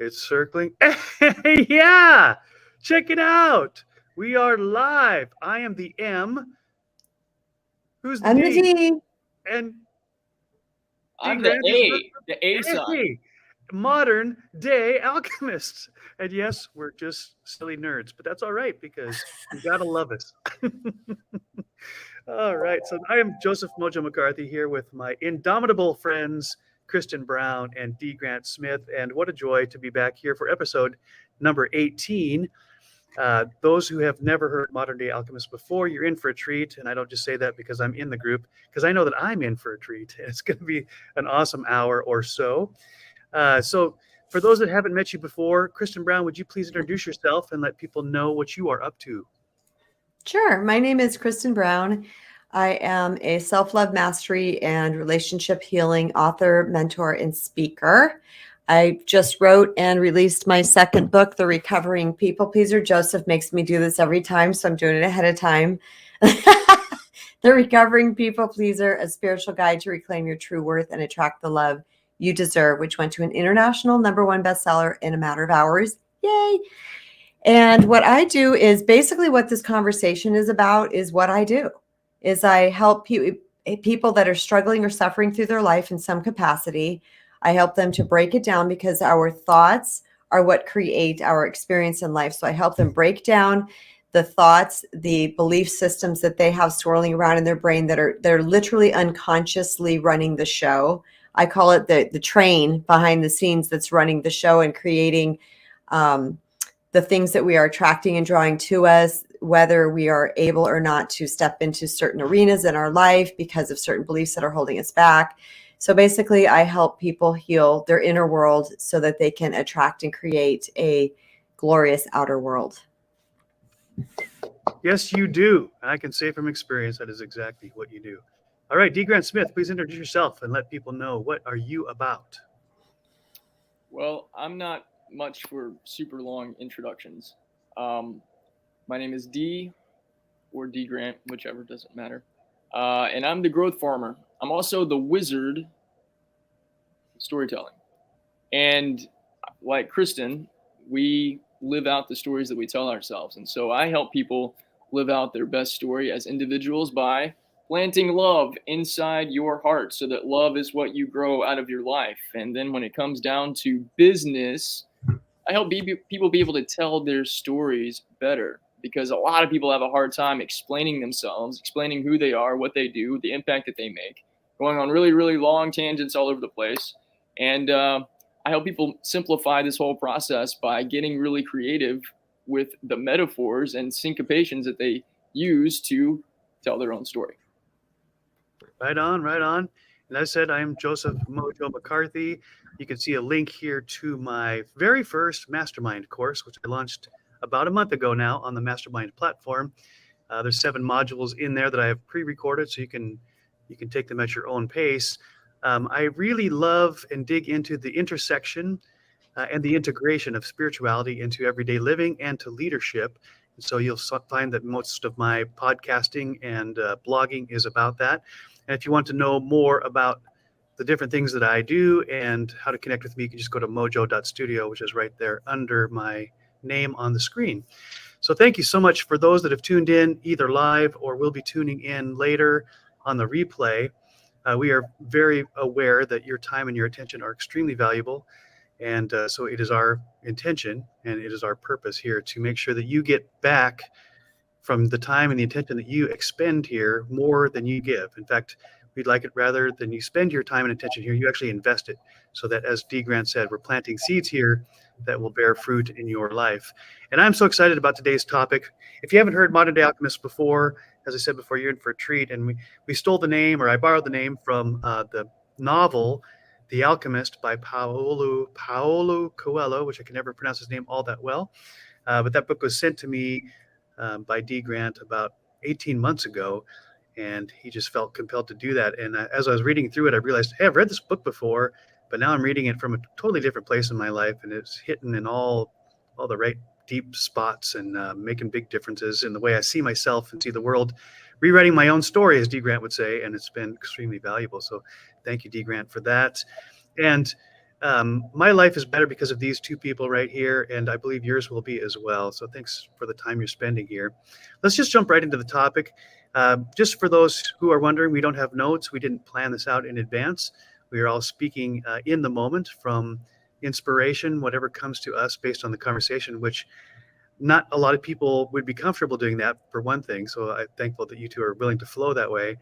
It's circling. Yeah, check it out. We are live. I am the M. Who's the I'm D? the D. And I'm the A sign. A. Modern day alchemists. And yes, we're just silly nerds, but that's all right because you gotta love us. All right. So I am Joseph Mojo McCarthy here with my indomitable friends, KRISTEN Brown and D. Grant Smith. And what a joy to be back here for episode number 18. Those who have never heard Modern Day Alchemists before, you're in for a treat. And I don't just say that because I'm in the group, because I know that I'm in for a treat. It's going to be an awesome hour or so. So for those that haven't met you before, KRISTEN Brown, would you please introduce yourself and let people know what you are up to? Sure. My name is KRISTEN Brown. I am a self-love mastery and relationship healing author, mentor, and speaker. I just wrote and released my second book, The Recovering People Pleaser. Joseph makes me do this every time, so I'm doing it ahead of time. The Recovering People Pleaser, a spiritual guide to reclaim your true worth and attract the love you deserve, which went to an international #1 bestseller in a matter of hours. Yay! And what I do is basically what this conversation is about is what I do is I help people that are struggling or suffering through their life in some capacity. I help them to break it down because our thoughts are what create our experience in life. So I help them break down the thoughts, the belief systems that they have swirling around in their brain they're literally unconsciously running the show. I call it the train behind the scenes that's running the show and creating the things that we are attracting and drawing to us, whether we are able or not to step into certain arenas in our life because of certain beliefs that are holding us back. So basically, I help people heal their inner world so that they can attract and create a glorious outer world. Yes, you do. I can say from experience that is exactly what you do. All right, D. Grant Smith, please introduce yourself and let people know what are you about. Well, I'm not much for super long introductions. My name is D, or D Grant, whichever, doesn't matter. And I'm the growth farmer. I'm also the wizard of storytelling. And like KRISTEN, we live out the stories that we tell ourselves. And so I help people live out their best story as individuals by planting love inside your heart so that love is what you grow out of your life. And then when it comes down to business, I help people be able to tell their stories better because a lot of people have a hard time explaining themselves, explaining who they are, what they do, the impact that they make, going on really, really long tangents all over the place. And I help people simplify this whole process by getting really creative with the metaphors and syncopations that they use to tell their own story. Right on, right on. And as I said, I'm Joseph Mojo McCarthy. You can see a link here to my very first mastermind course, which I launched about a month ago now on the mastermind platform. There's 7 modules in there that I have pre-recorded, so you can take them at your own pace. I really love and dig into the intersection and the integration of spirituality into everyday living and to leadership. And so you'll find that most of my podcasting and blogging is about that. And if you want to know more about the different things that I do and how to connect with me, you can just go to mojo.studio, which is right there under my name on the screen. So thank you so much for those that have tuned in either live or will be tuning in later on the replay. We are very aware that your time and your attention are extremely valuable. And so it is our intention and it is our purpose here to make sure that you get back from the time and the attention that you expend here more than you give. In fact, we'd like it rather than you spend your time and attention here, you actually invest it so that, as D. Grant said, we're planting seeds here that will bear fruit in your life. And I'm so excited about today's topic. If you haven't heard Modern Day Alchemists before, as I said before, you're in for a treat. And we stole the name, or I borrowed the name from the novel The Alchemist by Paulo Coelho, which I can never pronounce his name all that well. But that book was sent to me by D. Grant about 18 months ago, and he just felt compelled to do that. And as I was reading through it, I realized, hey, I've read this book before, but now I'm reading it from a totally different place in my life, and it's hitting in all the right deep spots and making big differences in the way I see myself and see the world, rewriting my own story, as D. Grant would say, and it's been extremely valuable. So thank you, D. Grant, for that. And My life is better because of these two people right here, and I believe yours will be as well. So thanks for the time you're spending here. Let's just jump right into the topic. Just for those who are wondering, we don't have notes. We didn't plan this out in advance. We are all speaking in the moment from inspiration, whatever comes to us based on the conversation, which not a lot of people would be comfortable doing that, for one thing. So I'm thankful that you two are willing to flow that way.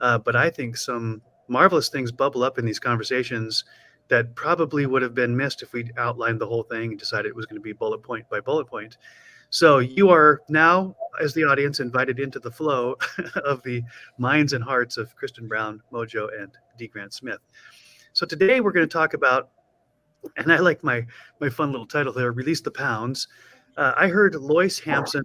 But I think some marvelous things bubble up in these conversations that probably would have been missed if we outlined the whole thing and decided it was going to be bullet point by bullet point. So you are now, as the audience, invited into the flow of the minds and hearts of KRISTEN Brown, Mojo, and D. Grant Smith. So today we're going to talk about, and I like my fun little title there, Release the Pounds. I heard Lois Hampson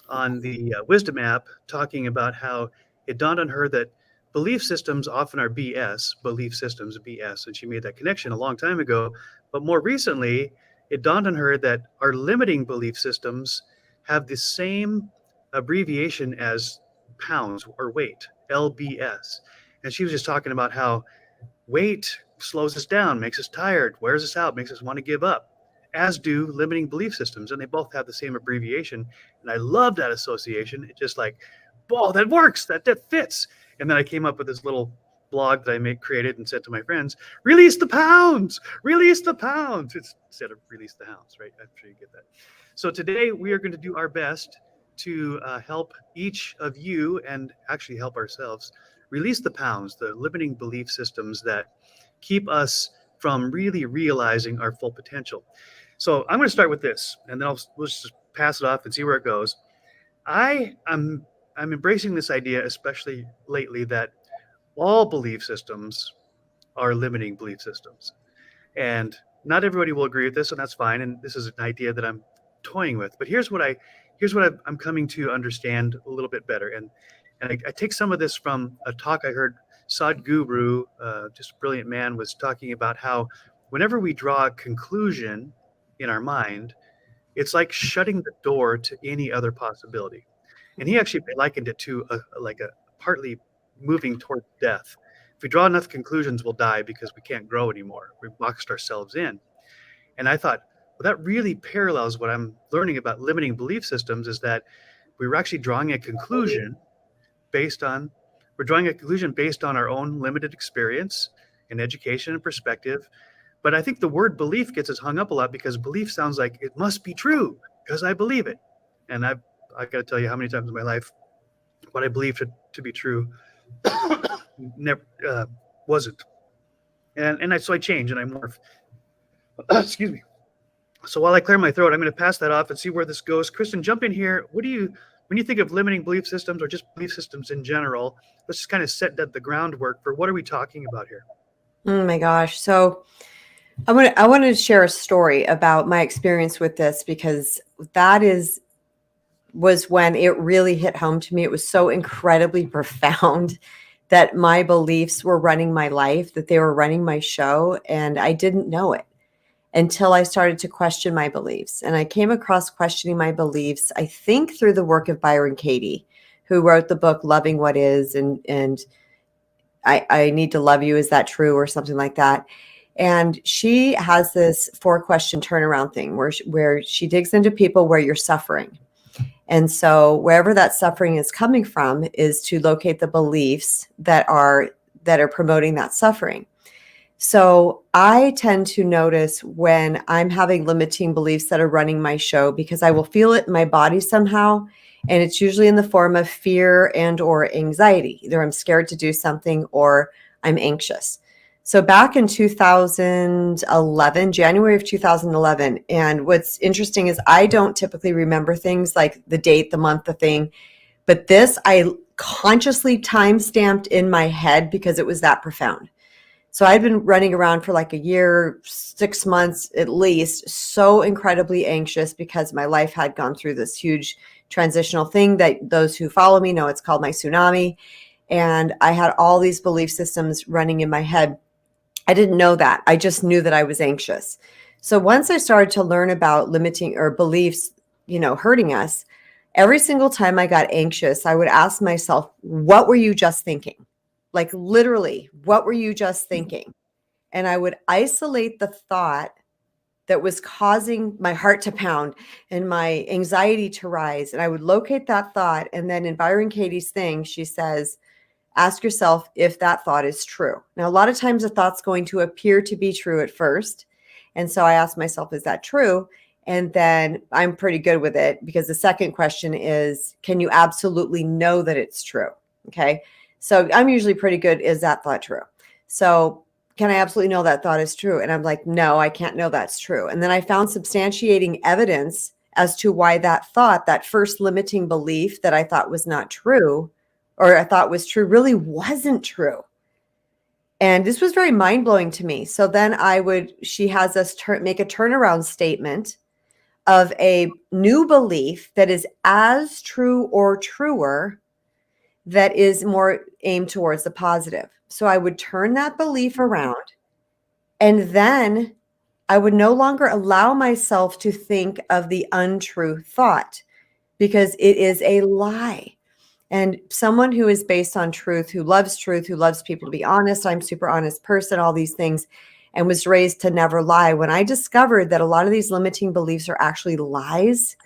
on the Wisdom app talking about how it dawned on her that belief systems often are BS, belief systems BS, and she made that connection a long time ago. But more recently, it dawned on her that our limiting belief systems have the same abbreviation as pounds or weight, LBS. And she was just talking about how weight slows us down, makes us tired, wears us out, makes us want to give up, as do limiting belief systems. And they both have the same abbreviation. And I love that association. It's just like, oh, that works, that fits. And then I came up with this little blog that I created and said to my friends, release the pounds, release the pounds. It's instead of release the hounds, right? I'm sure you get that. So today we are going to do our best to help each of you and actually help ourselves release the pounds, the limiting belief systems that keep us from really realizing our full potential. So I'm going to start with this, and then we'll just pass it off and see where it goes. I'm embracing this idea, especially lately, that all belief systems are limiting belief systems. And not everybody will agree with this, and that's fine. And this is an idea that I'm toying with. But here's what I'm coming to understand a little bit better. And I take some of this from a talk I heard. Sadhguru, just a brilliant man, was talking about how whenever we draw a conclusion in our mind, it's like shutting the door to any other possibility. And he actually likened it to a partly moving toward death. If we draw enough conclusions, we'll die because we can't grow anymore. We've boxed ourselves in. And I thought, well, that really parallels what I'm learning about limiting belief systems, is that we were actually drawing a conclusion based on our own limited experience and education and perspective. But I think the word belief gets us hung up a lot because belief sounds like it must be true because I believe it. And I've got to tell you how many times in my life what I believed to be true never wasn't. So I change and I morph. Excuse me. So while I clear my throat, I'm going to pass that off and see where this goes. KRISTEN, jump in here. When you think of limiting belief systems or just belief systems in general, let's just kind of set the groundwork for what are we talking about here? Oh my gosh. So I want to share a story about my experience with this, because that was when it really hit home to me. It was so incredibly profound that my beliefs were running my life, that they were running my show, and I didn't know it until I started to question my beliefs. And I came across questioning my beliefs, I think, through the work of Byron Katie, who wrote the book Loving What Is, and I Need to Love You, Is That True? Or something like that. And she has this 4-question turnaround thing where she digs into people where you're suffering. And so wherever that suffering is coming from is to locate the beliefs that are promoting that suffering. So I tend to notice when I'm having limiting beliefs that are running my show, because I will feel it in my body somehow. And it's usually in the form of fear and or anxiety. Either I'm scared to do something or I'm anxious. So back in 2011, January of 2011, and what's interesting is I don't typically remember things like the date, the month, the thing, but this I consciously time-stamped in my head because it was that profound. So I'd been running around for like a year, 6 months at least, so incredibly anxious because my life had gone through this huge transitional thing that those who follow me know it's called my tsunami. And I had all these belief systems running in my head. I didn't know that. I just knew that I was anxious. So once I started to learn about limiting or beliefs, hurting us, every single time I got anxious, I would ask myself, what were you just thinking? Like literally, what were you just thinking? and I would isolate the thought that was causing my heart to pound and my anxiety to rise. And I would locate that thought. And then in Byron Katie's thing, she says, ask yourself if that thought is true. Now, a lot of times a thought's going to appear to be true at first. And so I asked myself, is that true? And then I'm pretty good with it, because the second question is, can you absolutely know that it's true? Okay. So I'm usually pretty good. Is that thought true? So can I absolutely know that thought is true? And I'm like, no, I can't know that's true. And then I found substantiating evidence as to why that thought, that first limiting belief that I thought was not true, or I thought was true, really wasn't true. And this was very mind-blowing to me. So then she has us make a turnaround statement of a new belief that is as true or truer, that is more aimed towards the positive. So I would turn that belief around, and then I would no longer allow myself to think of the untrue thought, because it is a lie. And someone who is based on truth, who loves people to be honest, I'm a super honest person, all these things, and was raised to never lie. When I discovered that a lot of these limiting beliefs are actually lies,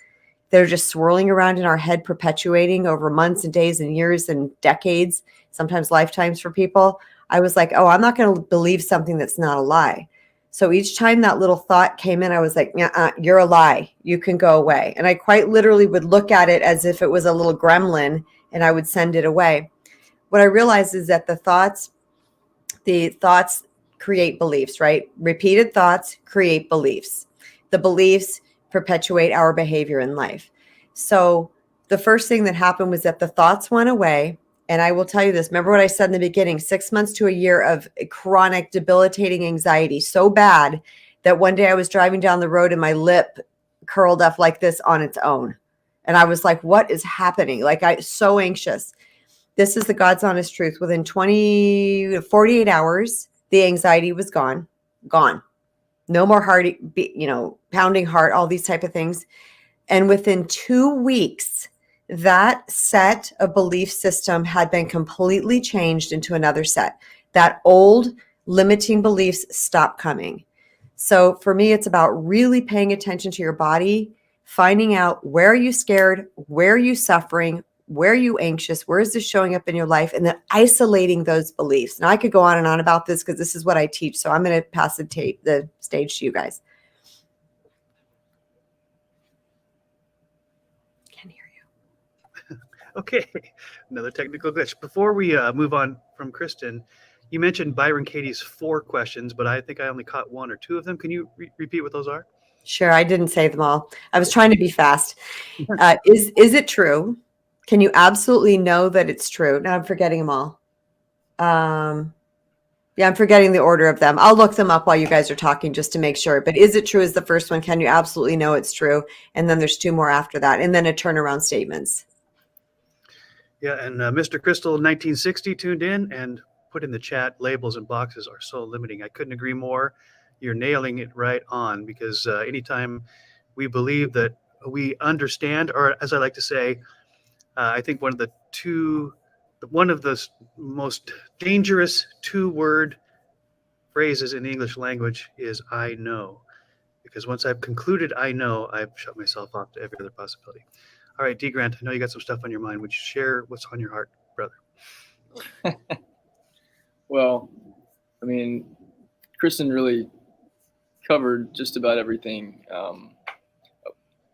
they're just swirling around in our head, perpetuating over months and days and years and decades, sometimes lifetimes for people, I was like, oh, I'm not going to believe something that's not a lie. So each time that little thought came in, I was like, you're a lie. You can go away. And I quite literally would look at it as if it was a little gremlin, and I would send it away. What I realized is that the thoughts create beliefs, right? Repeated thoughts create beliefs. The beliefs perpetuate our behavior in life. So the first thing that happened was that the thoughts went away. And I will tell you this, remember what I said in the beginning, 6 months to a year of chronic debilitating anxiety, so bad that one day I was driving down the road and my lip curled up like this on its own. And I was like, what is happening? Like, I so anxious. This is the God's honest truth. Within 48 hours, the anxiety was gone. No more heart, pounding heart, all these type of things. And within 2 weeks, that set of belief system had been completely changed into another set. That old limiting beliefs stopped coming. So for me, it's about really paying attention to your body, finding out, where are you scared? Where are you suffering? Where are you anxious? Where is this showing up in your life? And then isolating those beliefs. Now, I could go on and on about this because this is what I teach. So I'm going to pass the stage to you guys. Can't hear you. Okay, another technical glitch. Before we move on from KRISTEN, you mentioned Byron Katie's 4 questions, but I think I only caught 1 or 2 of them. Can you repeat what those are? Sure, I didn't say them all. I was trying to be fast. Is it true? Can you absolutely know that it's true? Now I'm forgetting them all. Yeah, I'm forgetting the order of them. I'll look them up while you guys are talking just to make sure. But is it true is the first one. Can you absolutely know it's true? And then there's 2 more after that. And then a turnaround statements. Yeah, and Mr. Crystal 1960 tuned in and put in the chat, labels and boxes are so limiting. I couldn't agree more. You're nailing it right on, because anytime we believe that we understand, or as I like to say, I think one of the most dangerous 2-word phrases in the English language is "I know," because once I've concluded I know, I've shut myself off to every other possibility. All right, D. Grant, I know you got some stuff on your mind. Would you share what's on your heart, brother? Well, I mean, KRISTEN really covered just about everything.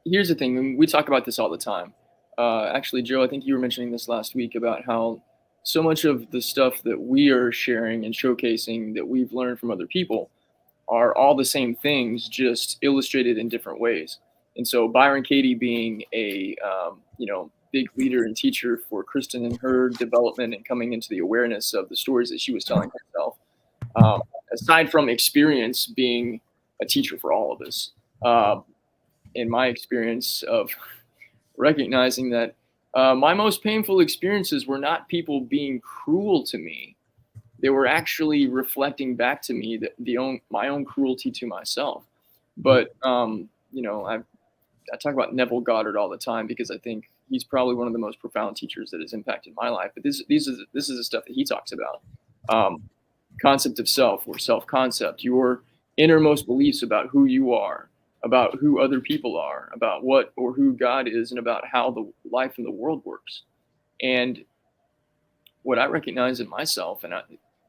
Here's the thing. We talk about this all the time. Actually, Joe, I think you were mentioning this last week about how so much of the stuff that we are sharing and showcasing that we've learned from other people are all the same things, just illustrated in different ways. And so Byron Katie being a, big leader and teacher for KRISTEN in her development and coming into the awareness of the stories that she was telling herself, aside from experience being a teacher for all of us, in my experience of recognizing that my most painful experiences were not people being cruel to me. They were actually reflecting back to me my own cruelty to myself. But, I talk about Neville Goddard all the time because I think he's probably one of the most profound teachers that has impacted my life. But this is the stuff that he talks about. concept of self or self-concept, your innermost beliefs about who you are, about who other people are, about what or who God is, and about how the life in the world works. And what I recognize in myself,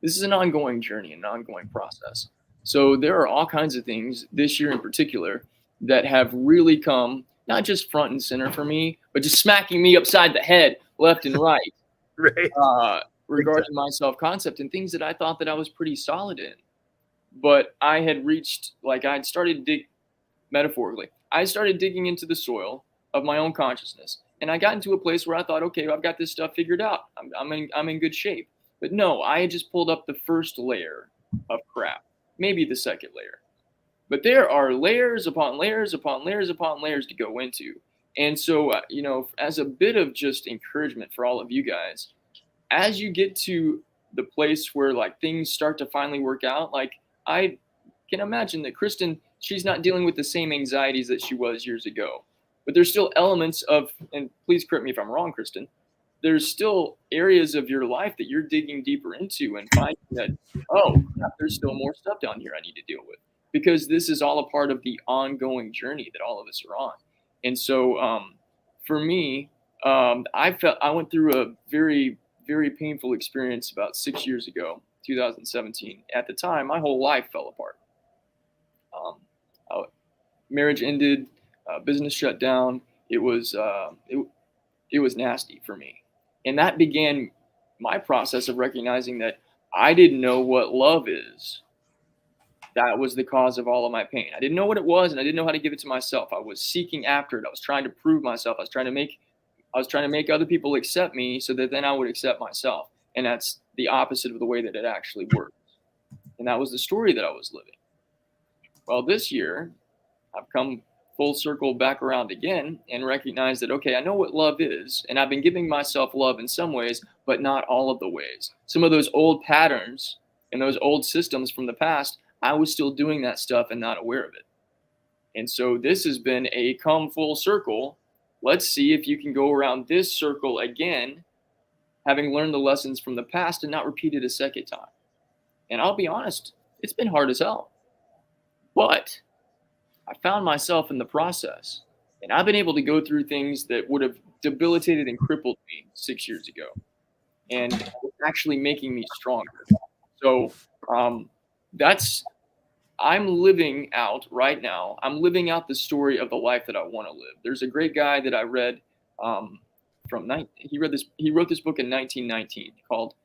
this is an ongoing journey, an ongoing process. So there are all kinds of things this year in particular that have really come not just front and center for me, but just smacking me upside the head left and right. Right. Regarding my self-concept and things that I thought that I was pretty solid in. But I had reached, like I started digging into the soil of my own consciousness. And I got into a place where I thought, okay, I've got this stuff figured out. I'm in good shape. But no, I had just pulled up the first layer of crap, maybe the second layer. But there are layers upon layers upon layers upon layers to go into. And so, as a bit of just encouragement for all of you guys, as you get to the place where like things start to finally work out, like I can imagine that KRISTEN, she's not dealing with the same anxieties that she was years ago, but there's still elements of, and please correct me if I'm wrong, KRISTEN, there's still areas of your life that you're digging deeper into and finding that, oh, there's still more stuff down here I need to deal with, because this is all a part of the ongoing journey that all of us are on. And so for me, I went through a very, very painful experience about 6 years ago, 2017. At the time, my whole life fell apart. Marriage ended, business shut down. It was nasty for me, and that began my process of recognizing that I didn't know what love is. That was the cause of all of my pain. I didn't know what it was, and I didn't know how to give it to myself. I was seeking after it. I was trying to prove myself. I was trying to make other people accept me so that then I would accept myself. And that's the opposite of the way that it actually works. And that was the story that I was living. Well, this year, I've come full circle back around again and recognized that, okay, I know what love is. And I've been giving myself love in some ways, but not all of the ways. Some of those old patterns and those old systems from the past, I was still doing that stuff and not aware of it. And so this has been a come full circle. Let's see if you can go around this circle again, having learned the lessons from the past and not repeat it a second time. And I'll be honest, it's been hard as hell. But I found myself in the process. And I've been able to go through things that would have debilitated and crippled me 6 years ago. And it's actually making me stronger. So I'm living out right now. I'm living out the story of the life that I want to live. There's a great guy that I read he wrote this book in 1919 called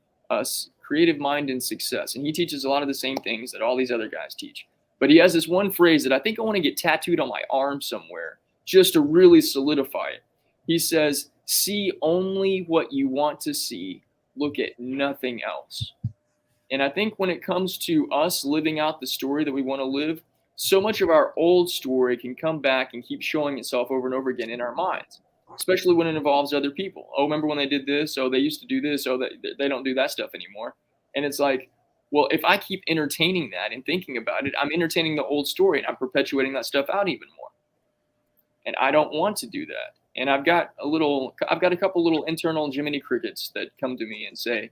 Creative Mind and Success. And he teaches a lot of the same things that all these other guys teach. But he has this one phrase that I think I want to get tattooed on my arm somewhere just to really solidify it. He says, see only what you want to see. Look at nothing else. And I think when it comes to us living out the story that we want to live, so much of our old story can come back and keep showing itself over and over again in our minds, especially when it involves other people. Oh, remember when they did this? Oh, they used to do this. Oh, they don't do that stuff anymore. And it's like, well, if I keep entertaining that and thinking about it, I'm entertaining the old story and I'm perpetuating that stuff out even more. And I don't want to do that. And I've got a couple little internal Jiminy Crickets that come to me and say,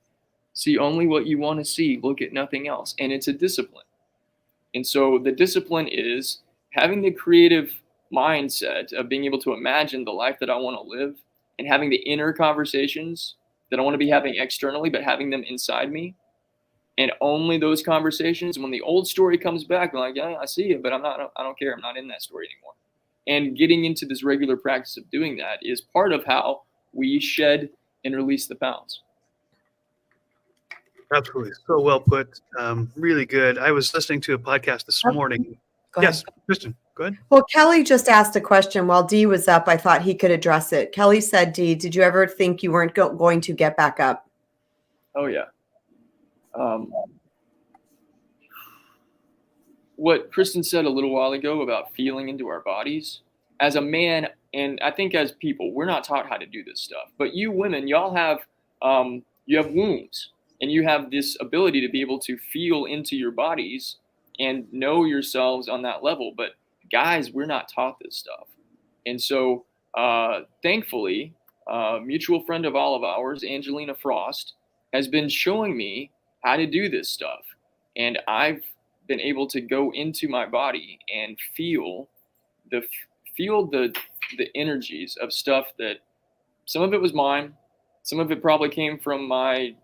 see only what you want to see, look at nothing else. And it's a discipline. And so the discipline is having the creative mindset of being able to imagine the life that I want to live and having the inner conversations that I want to be having externally, but having them inside me. And only those conversations, when the old story comes back, I'm like, yeah, I see it, but I don't care. I'm not in that story anymore. And getting into this regular practice of doing that is part of how we shed and release the pounds. Absolutely. So well put. Really good. I was listening to a podcast this morning. Go Yes, ahead. KRISTEN, go ahead. Well, Kelly just asked a question while Dee was up. I thought he could address it. Kelly said, Dee, did you ever think you weren't going to get back up? Oh, yeah. What KRISTEN said a little while ago about feeling into our bodies, as a man, and I think as people, we're not taught how to do this stuff. But you women, y'all have you have wounds, and you have this ability to be able to feel into your bodies and know yourselves on that level. But guys, we're not taught this stuff. And so thankfully, a mutual friend of all of ours, Angelina Frost, has been showing me how to do this stuff. And I've been able to go into my body and feel the energies of stuff that some of it was mine, some of it probably came from my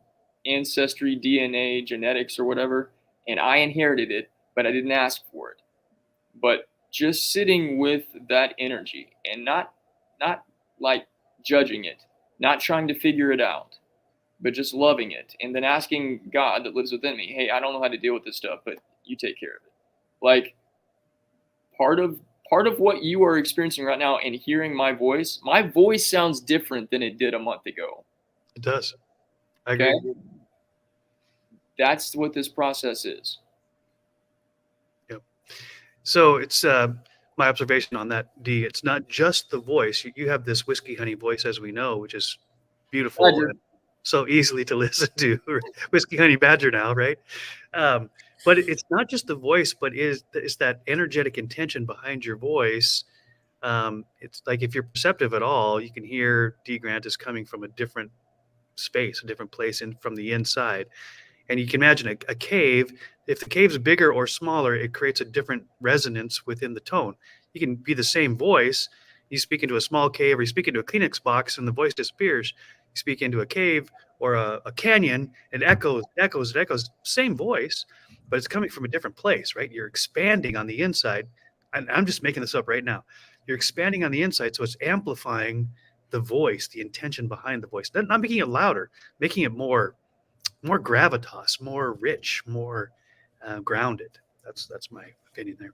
ancestry, DNA, genetics, or whatever, and I inherited it, but I didn't ask for it. But just sitting with that energy and not like judging it, not trying to figure it out, but just loving it, and then asking God that lives within me, hey, I don't know how to deal with this stuff, but you take care of it. Like, part of what you are experiencing right now and hearing my voice sounds different than it did a month ago. It does. I agree. Okay? That's what this process is. Yep. So it's my observation on that, D. It's not just the voice. You have this whiskey honey voice, as we know, which is beautiful and so easily to listen to. Whiskey honey badger now, right? But it's not just the voice, but it's that energetic intention behind your voice. It's like, if you're perceptive at all, you can hear D. Grant is coming from a different space, a different place from the inside. And you can imagine a cave. If the cave's bigger or smaller, it creates a different resonance within the tone. You can be the same voice. You speak into a small cave, or you speak into a Kleenex box and the voice disappears. You speak into a cave or a canyon, and echoes, same voice, but it's coming from a different place, right? You're expanding on the inside. And I'm just making this up right now. You're expanding on the inside, so it's amplifying the voice, the intention behind the voice. Not making it louder, making it more gravitas, more rich, more grounded. That's my opinion there.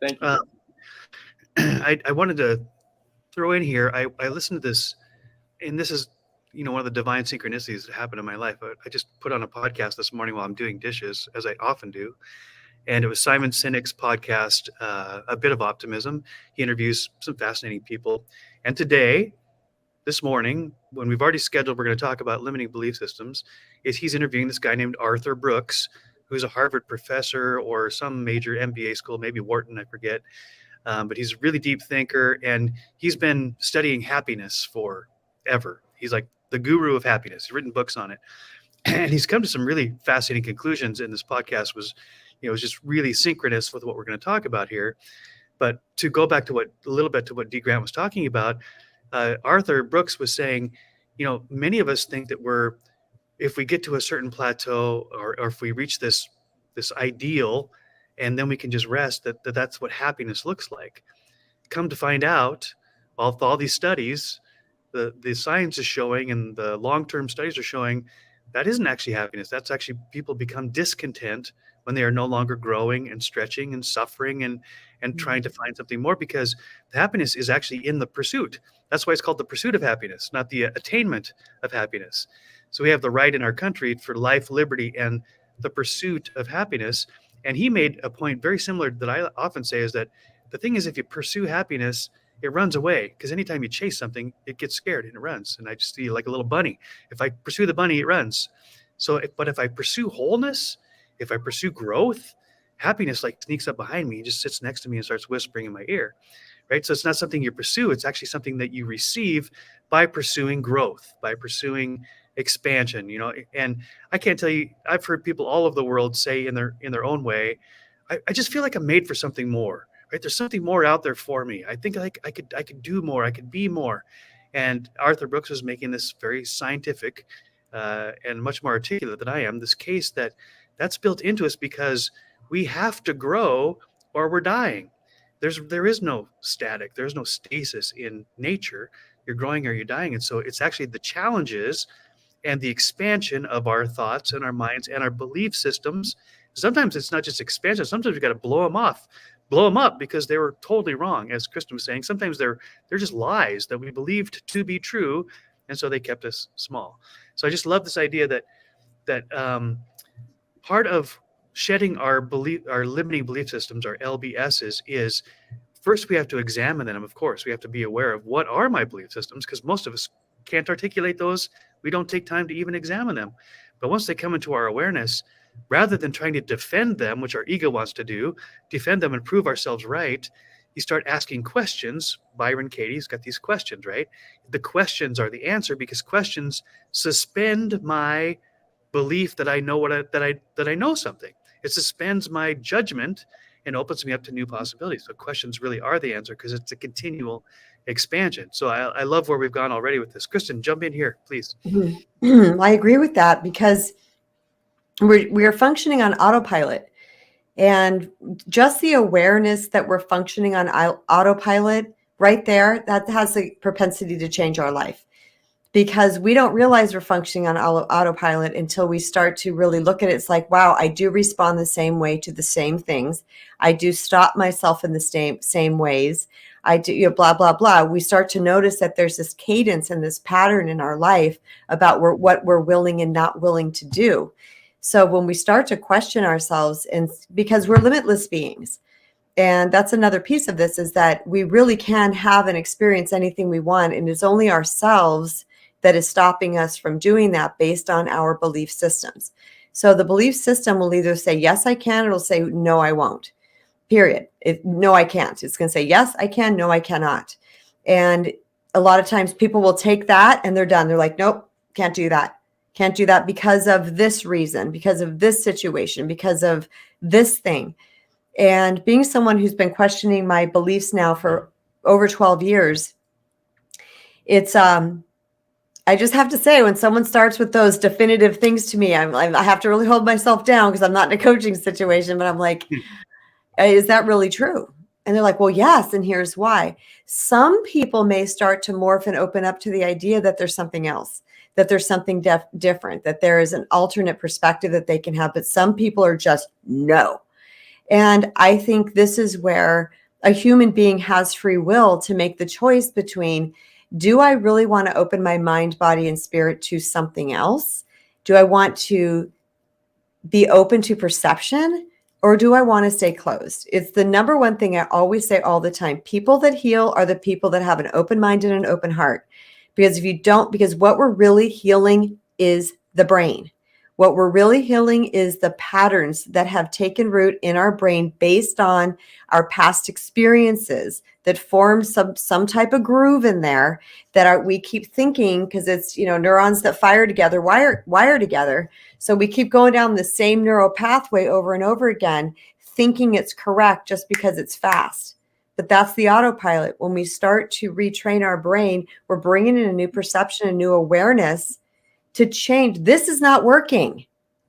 Thank you. I wanted to throw in here, I listened to this, and this is, one of the divine synchronicities that happened in my life. I just put on a podcast this morning while I'm doing dishes, as I often do. And it was Simon Sinek's podcast, A Bit of Optimism. He interviews some fascinating people. And today, this morning, when we've already scheduled, we're going to talk about limiting belief systems, he's interviewing this guy named Arthur Brooks, who's a Harvard professor or some major MBA school, maybe Wharton, I forget. But he's a really deep thinker, and he's been studying happiness forever. He's like the guru of happiness. He's written books on it. And he's come to some really fascinating conclusions. And this podcast was just really synchronous with what we're going to talk about here. But to go back to a little bit to what D. Grant was talking about, Arthur Brooks was saying, many of us think that if we get to a certain plateau, or if we reach this ideal, and then we can just rest, that's what happiness looks like. Come to find out, all these studies, the science is showing, and the long-term studies are showing, that isn't actually happiness. That's actually, people become discontent when they are no longer growing and stretching and suffering and trying to find something more, because the happiness is actually in the pursuit. That's why it's called the pursuit of happiness, not the attainment of happiness. So we have the right in our country for life, liberty, and the pursuit of happiness. And he made a point very similar that I often say, is that the thing is, if you pursue happiness, it runs away, because anytime you chase something, it gets scared and it runs. And I just see like a little bunny. If I pursue the bunny, it runs. But if I pursue wholeness, if I pursue growth, happiness like sneaks up behind me and just sits next to me and starts whispering in my ear, right? So it's not something you pursue. It's actually something that you receive by pursuing growth, by pursuing expansion, and I can't tell you, I've heard people all over the world say in their own way, I just feel like I'm made for something more, right? There's something more out there for me. I think like I could do more. I could be more. And Arthur Brooks was making this very scientific and much more articulate than I am, this case that's built into us, because we have to grow or we're dying. There is no static. There's no stasis in nature. You're growing or you're dying. And so it's actually the challenges and the expansion of our thoughts and our minds and our belief systems. Sometimes it's not just expansion. Sometimes we got to blow them up because they were totally wrong. As Kristen was saying, sometimes they're just lies that we believed to be true. And so they kept us small. So I just love this idea that part of shedding our limiting belief systems, our LBSs, is first we have to examine them. Of course, we have to be aware of what are my belief systems, because most of us can't articulate those. We don't take time to even examine them. But once they come into our awareness, rather than trying to defend them, which our ego wants to do, defend them and prove ourselves right, you start asking questions. Byron Katie's got these questions, right? The questions are the answer, because questions suspend my belief that I know that I know something. It suspends my judgment and opens me up to new possibilities. So questions really are the answer because it's a continual expansion. So I love where we've gone already with this. Kristen, jump in here, please. I agree with that because we are functioning on autopilot. And just the awareness that we're functioning on autopilot right there, that has a propensity to change our life, because we don't realize we're functioning on autopilot until we start to really look at it. It's like, wow, I do respond the same way to the same things. I do stop myself in the same ways. I do, blah, blah, blah. We start to notice that there's this cadence and this pattern in our life about what we're willing and not willing to do. So when we start to question ourselves, and because we're limitless beings, and that's another piece of this, is that we really can have and experience anything we want. And it's only ourselves that is stopping us from doing that based on our belief systems. So the belief system will either say, yes, I can, or it'll say, no, I won't, period. No, I can't. It's going to say, yes, I can, no, I cannot. And a lot of times people will take that and they're done. They're like, nope, can't do that. Can't do that because of this reason, because of this situation, because of this thing. And being someone who's been questioning my beliefs now for over 12 years, it's, I just have to say, when someone starts with those definitive things to me, I have to really hold myself down because I'm not in a coaching situation, but I'm like, is that really true? And they're like, well, yes. And here's why. Some people may start to morph and open up to the idea that there's something else, that there's something different, that there is an alternate perspective that they can have. But some people are just no. And I think this is where a human being has free will to make the choice between, do I really want to open my mind, body, and spirit to something else? Do I want to be open to perception, or do I want to stay closed? It's the number one thing I always say all the time. People that heal are the people that have an open mind and an open heart. Because if you don't, because what we're really healing is the brain. What we're really healing is the patterns that have taken root in our brain based on our past experiences that form some type of groove in there that we keep thinking, because it's, neurons that fire together, wire together. So we keep going down the same neural pathway over and over again, thinking it's correct just because it's fast. But that's the autopilot. When we start to retrain our brain, we're bringing in a new perception, a new awareness to change. This is not working.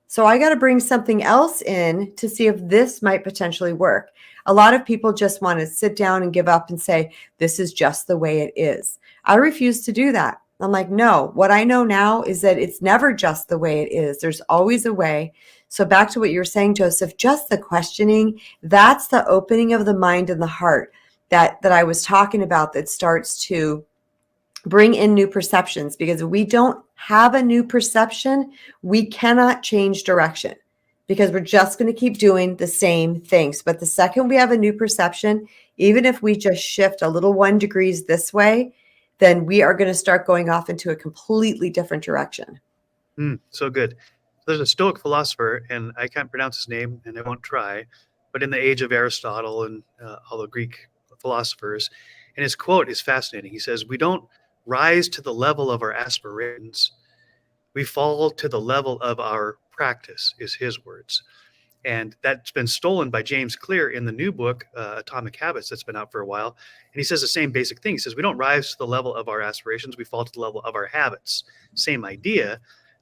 So I got to bring something else in to see if this might potentially work. A lot of people just want to sit down and give up and say, this is just the way it is. I refuse to do that. I'm like, no, what I know now is that it's never just the way it is. There's always a way. So back to what you were saying, Joseph, just the questioning, that's the opening of the mind and the heart that I was talking about, that starts to bring in new perceptions. Because if we don't have a new perception, we cannot change direction, because we're just going to keep doing the same things. But the second we have a new perception, even if we just shift a little 1 degree this way, then we are going to start going off into a completely different direction. So good. There's a Stoic philosopher, and I can't pronounce his name, and I won't try, but in the age of Aristotle and all the Greek philosophers, and his quote is fascinating. He says, we don't rise to the level of our aspirations. We fall to the level of our practice, is his words. And that's been stolen by James Clear in the new book, Atomic Habits, that's been out for a while. And he says the same basic thing. He says, we don't rise to the level of our aspirations. We fall to the level of our habits. Same idea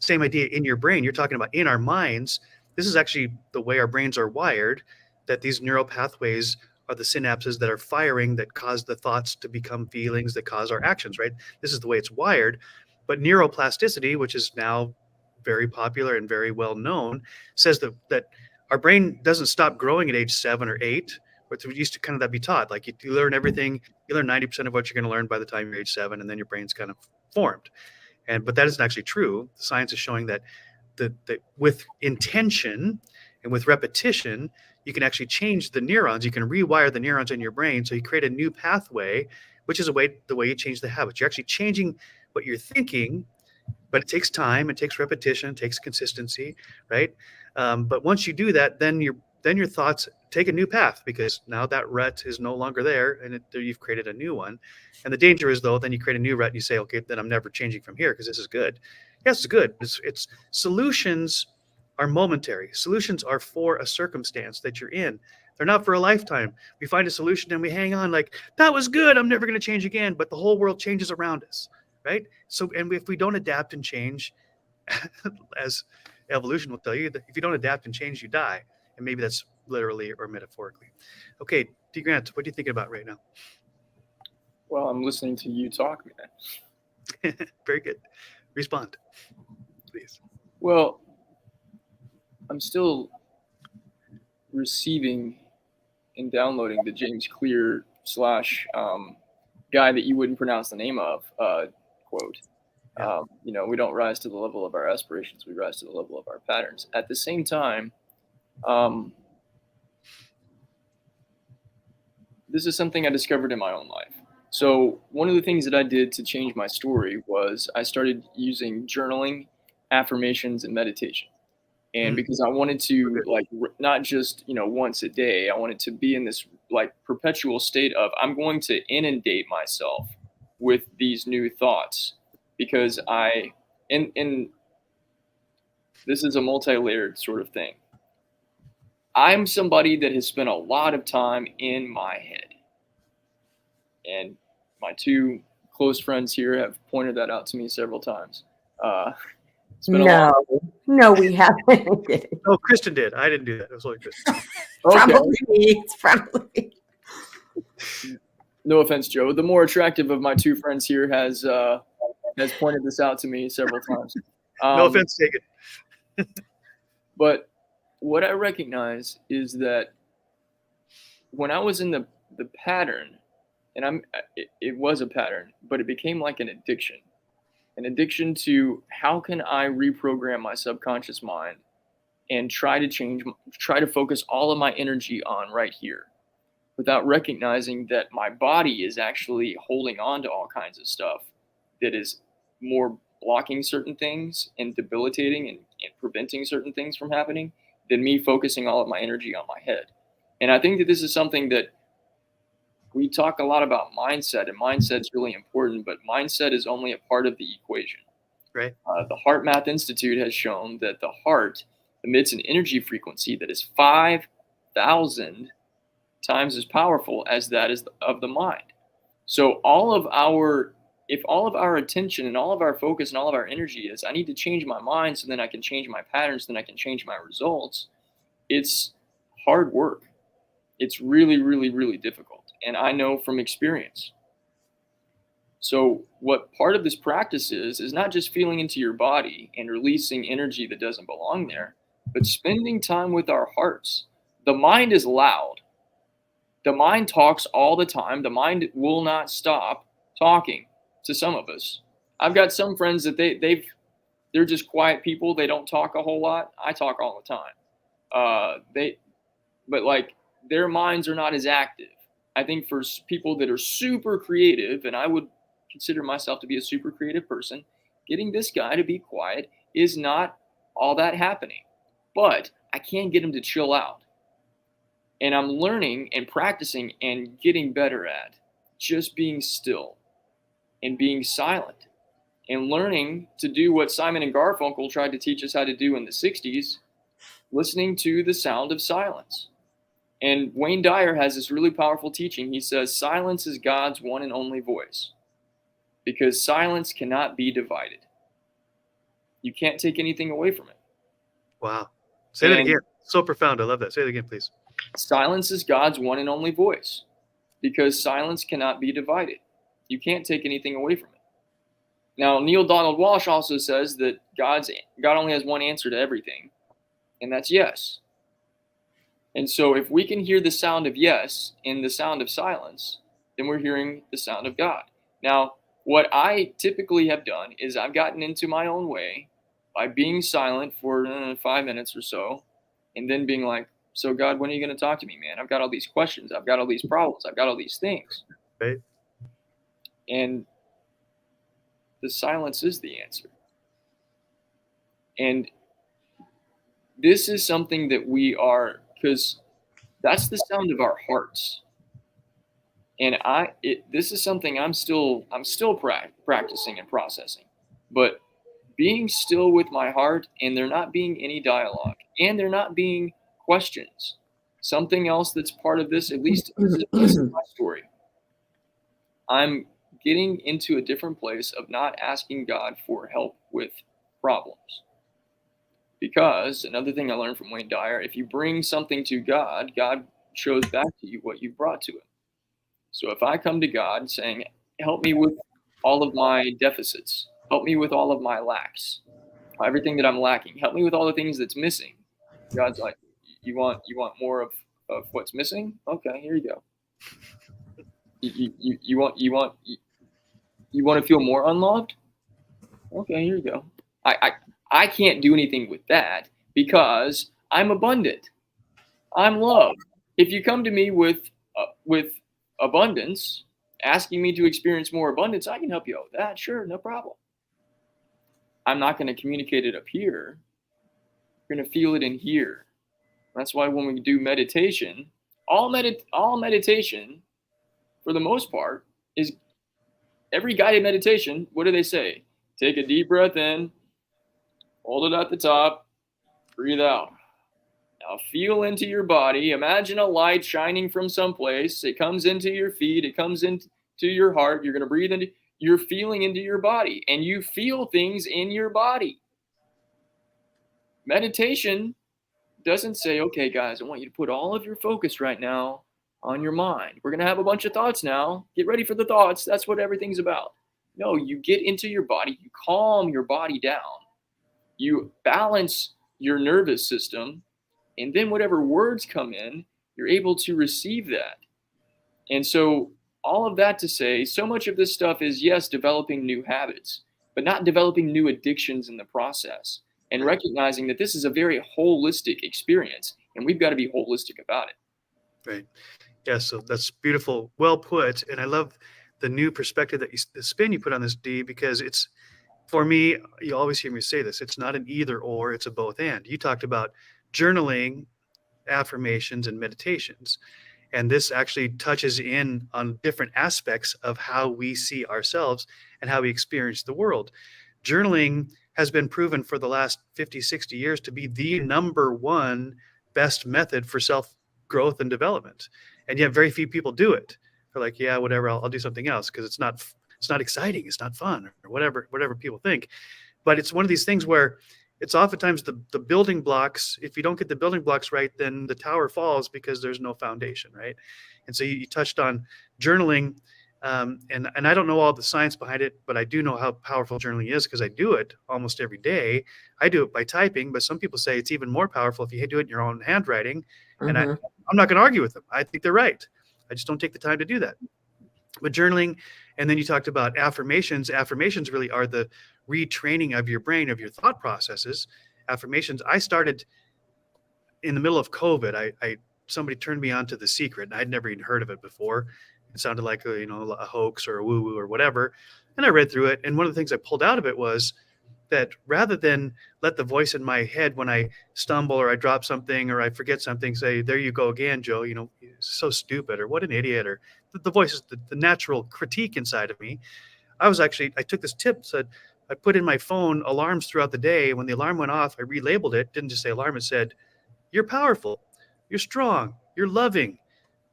in your brain. You're talking about in our minds. This is actually the way our brains are wired, that these neural pathways are the synapses that are firing, that cause the thoughts to become feelings, that cause our actions, right? This is the way it's wired. But neuroplasticity, which is now very popular and very well known, says that our brain doesn't stop growing at age 7 or 8, but it used to kind of that be taught. Like you learn everything, you learn 90% of what you're going to learn by the time you're age 7, and then your brain's kind of formed. But that isn't actually true. The science is showing that with intention and with repetition, you can actually change the neurons. You can rewire the neurons in your brain. So you create a new pathway, which is the way you change the habits. You're actually changing what you're thinking, but it takes time, it takes repetition, it takes consistency, right? But once you do that, then your thoughts take a new path, because now that rut is no longer there, and you've created a new one. And the danger is, though, then you create a new rut and you say, okay, then I'm never changing from here because this is good. Yes, it's good. It's solutions are momentary. Solutions are for a circumstance that you're in. They're not for a lifetime. We find a solution and we hang on like, that was good, I'm never going to change again. But the whole world changes around us, right? So, and if we don't adapt and change, as evolution will tell you, that if you don't adapt and change, you die. And maybe that's literally or metaphorically. Okay, D. Grant, what are you thinking about right now? Well, I'm listening to you talk, man. Very good. Respond, please. Well, I'm still receiving and downloading the James Clear / guy that you wouldn't pronounce the name of quote. Yeah. We don't rise to the level of our aspirations, we rise to the level of our patterns. At the same time, this is something I discovered in my own life. So one of the things that I did to change my story was I started using journaling, affirmations, and meditation. And because I wanted to not just, once a day, I wanted to be in this like perpetual state of I'm going to inundate myself with these new thoughts because and this is a multi-layered sort of thing. I'm somebody that has spent a lot of time in my head. And my two close friends here have pointed that out to me several times. No, we haven't. Oh, KRISTEN did. I didn't do that. It was only KRISTEN. Probably me. It's probably. No offense, Joe. The more attractive of my two friends here has pointed this out to me several times. No offense taken. But what I recognize is that when I was in the pattern, and it was a pattern, but it became like an addiction to how can I reprogram my subconscious mind and try to focus all of my energy on right here without recognizing that my body is actually holding on to all kinds of stuff that is more blocking certain things and debilitating and preventing certain things from happening than me focusing all of my energy on my head. And I think that this is something that we talk a lot about mindset, and mindset's really important, but mindset is only a part of the equation. Right. The Heart Math Institute has shown that the heart emits an energy frequency that is 5,000 times as powerful as that is of the mind. So if all of our attention and all of our focus and all of our energy is, I need to change my mind so then I can change my patterns, then I can change my results, it's hard work. It's really, really, really difficult. And I know from experience. So what part of this practice is not just feeling into your body and releasing energy that doesn't belong there, but spending time with our hearts. The mind is loud. The mind talks all the time. The mind will not stop talking to some of us. I've got some friends that they're just quiet people. They don't talk a whole lot. I talk all the time. But their minds are not as active. I think for people that are super creative, and I would consider myself to be a super creative person, getting this guy to be quiet is not all that happening. But I can get him to chill out. And I'm learning and practicing and getting better at just being still and being silent and learning to do what Simon and Garfunkel tried to teach us how to do in the 60s, listening to the sound of silence. And Wayne Dyer has this really powerful teaching. He says, silence is God's one and only voice because silence cannot be divided. You can't take anything away from it. Wow. Say that again. So profound. I love that. Say it again, please. Silence is God's one and only voice because silence cannot be divided. You can't take anything away from it. Now, Neil Donald Walsh also says that God only has one answer to everything, and that's yes. And so if we can hear the sound of yes in the sound of silence, then we're hearing the sound of God. Now, what I typically have done is I've gotten into my own way by being silent for 5 minutes or so, and then being like, so God, when are you going to talk to me, man? I've got all these questions. I've got all these problems. I've got all these things. Right. And the silence is the answer. And this is something that we are, because that's the sound of our hearts. And this is something I'm still practicing and processing. But being still with my heart, and there not being any dialogue, and there not being questions. Something else that's part of this, at least this is a piece of my story. I'm getting into a different place of not asking God for help with problems. Because another thing I learned from Wayne Dyer, if you bring something to God, God shows back to you what you've brought to him. So if I come to God saying, help me with all of my deficits, help me with all of my lacks, everything that I'm lacking, help me with all the things that's missing. God's like, you want more of what's missing? Okay, here you go. You want to feel more unloved? Okay, here you go. I can't do anything with that because I'm abundant. I'm love. If you come to me with abundance, asking me to experience more abundance, I can help you out with that. Sure, no problem. I'm not going to communicate it up here. You're going to feel it in here. That's why when we do meditation, all meditation, for the most part, is every guided meditation. What do they say? Take a deep breath in, hold it at the top, breathe out. Now feel into your body. Imagine a light shining from someplace. It comes into your feet. It comes into your heart. You're going to breathe into. You're feeling into your body, and you feel things in your body. Meditation doesn't say, okay, guys, I want you to put all of your focus right now on your mind. We're going to have a bunch of thoughts now. Get ready for the thoughts. That's what everything's about. No, you get into your body. You calm your body down. You balance your nervous system. And then whatever words come in, you're able to receive that. And so all of that to say, so much of this stuff is, yes, developing new habits, but not developing new addictions in the process. And recognizing that this is a very holistic experience, and we've got to be holistic about it. Right. Yeah, so that's beautiful. Well put. And I love the new perspective the spin you put on this, D, because it's, for me, you always hear me say this, it's not an either or, it's a both and. You talked about journaling, affirmations, and meditations. And this actually touches in on different aspects of how we see ourselves and how we experience the world. Journaling has been proven for the last 50, 60 years to be the number one best method for self-growth and development. And yet very few people do it. They're like, yeah, whatever, I'll do something else because it's not exciting, it's not fun, or whatever people think. But it's one of these things where it's oftentimes the building blocks. If you don't get the building blocks right, then the tower falls because there's no foundation, right? And so you touched on journaling. And I don't know all the science behind it, but I do know how powerful journaling is because I do it almost every day. I do it by typing, but some people say it's even more powerful if you do it in your own handwriting. And I'm not going to argue with them. I think they're right. I just don't take the time to do that. But journaling, and then you talked about affirmations. Affirmations really are the retraining of your brain, of your thought processes. Affirmations, I started in the middle of COVID. Somebody turned me on to The Secret, and I'd never even heard of it before. It sounded like a hoax or a woo-woo or whatever. And I read through it. And one of the things I pulled out of it was that rather than let the voice in my head when I stumble or I drop something or I forget something, say, there you go again, Joe, so stupid, or what an idiot, or the voice is the natural critique inside of me. I took this tip, said I put in my phone alarms throughout the day. When the alarm went off, I relabeled it. Didn't just say alarm. It said, you're powerful, you're strong, you're loving,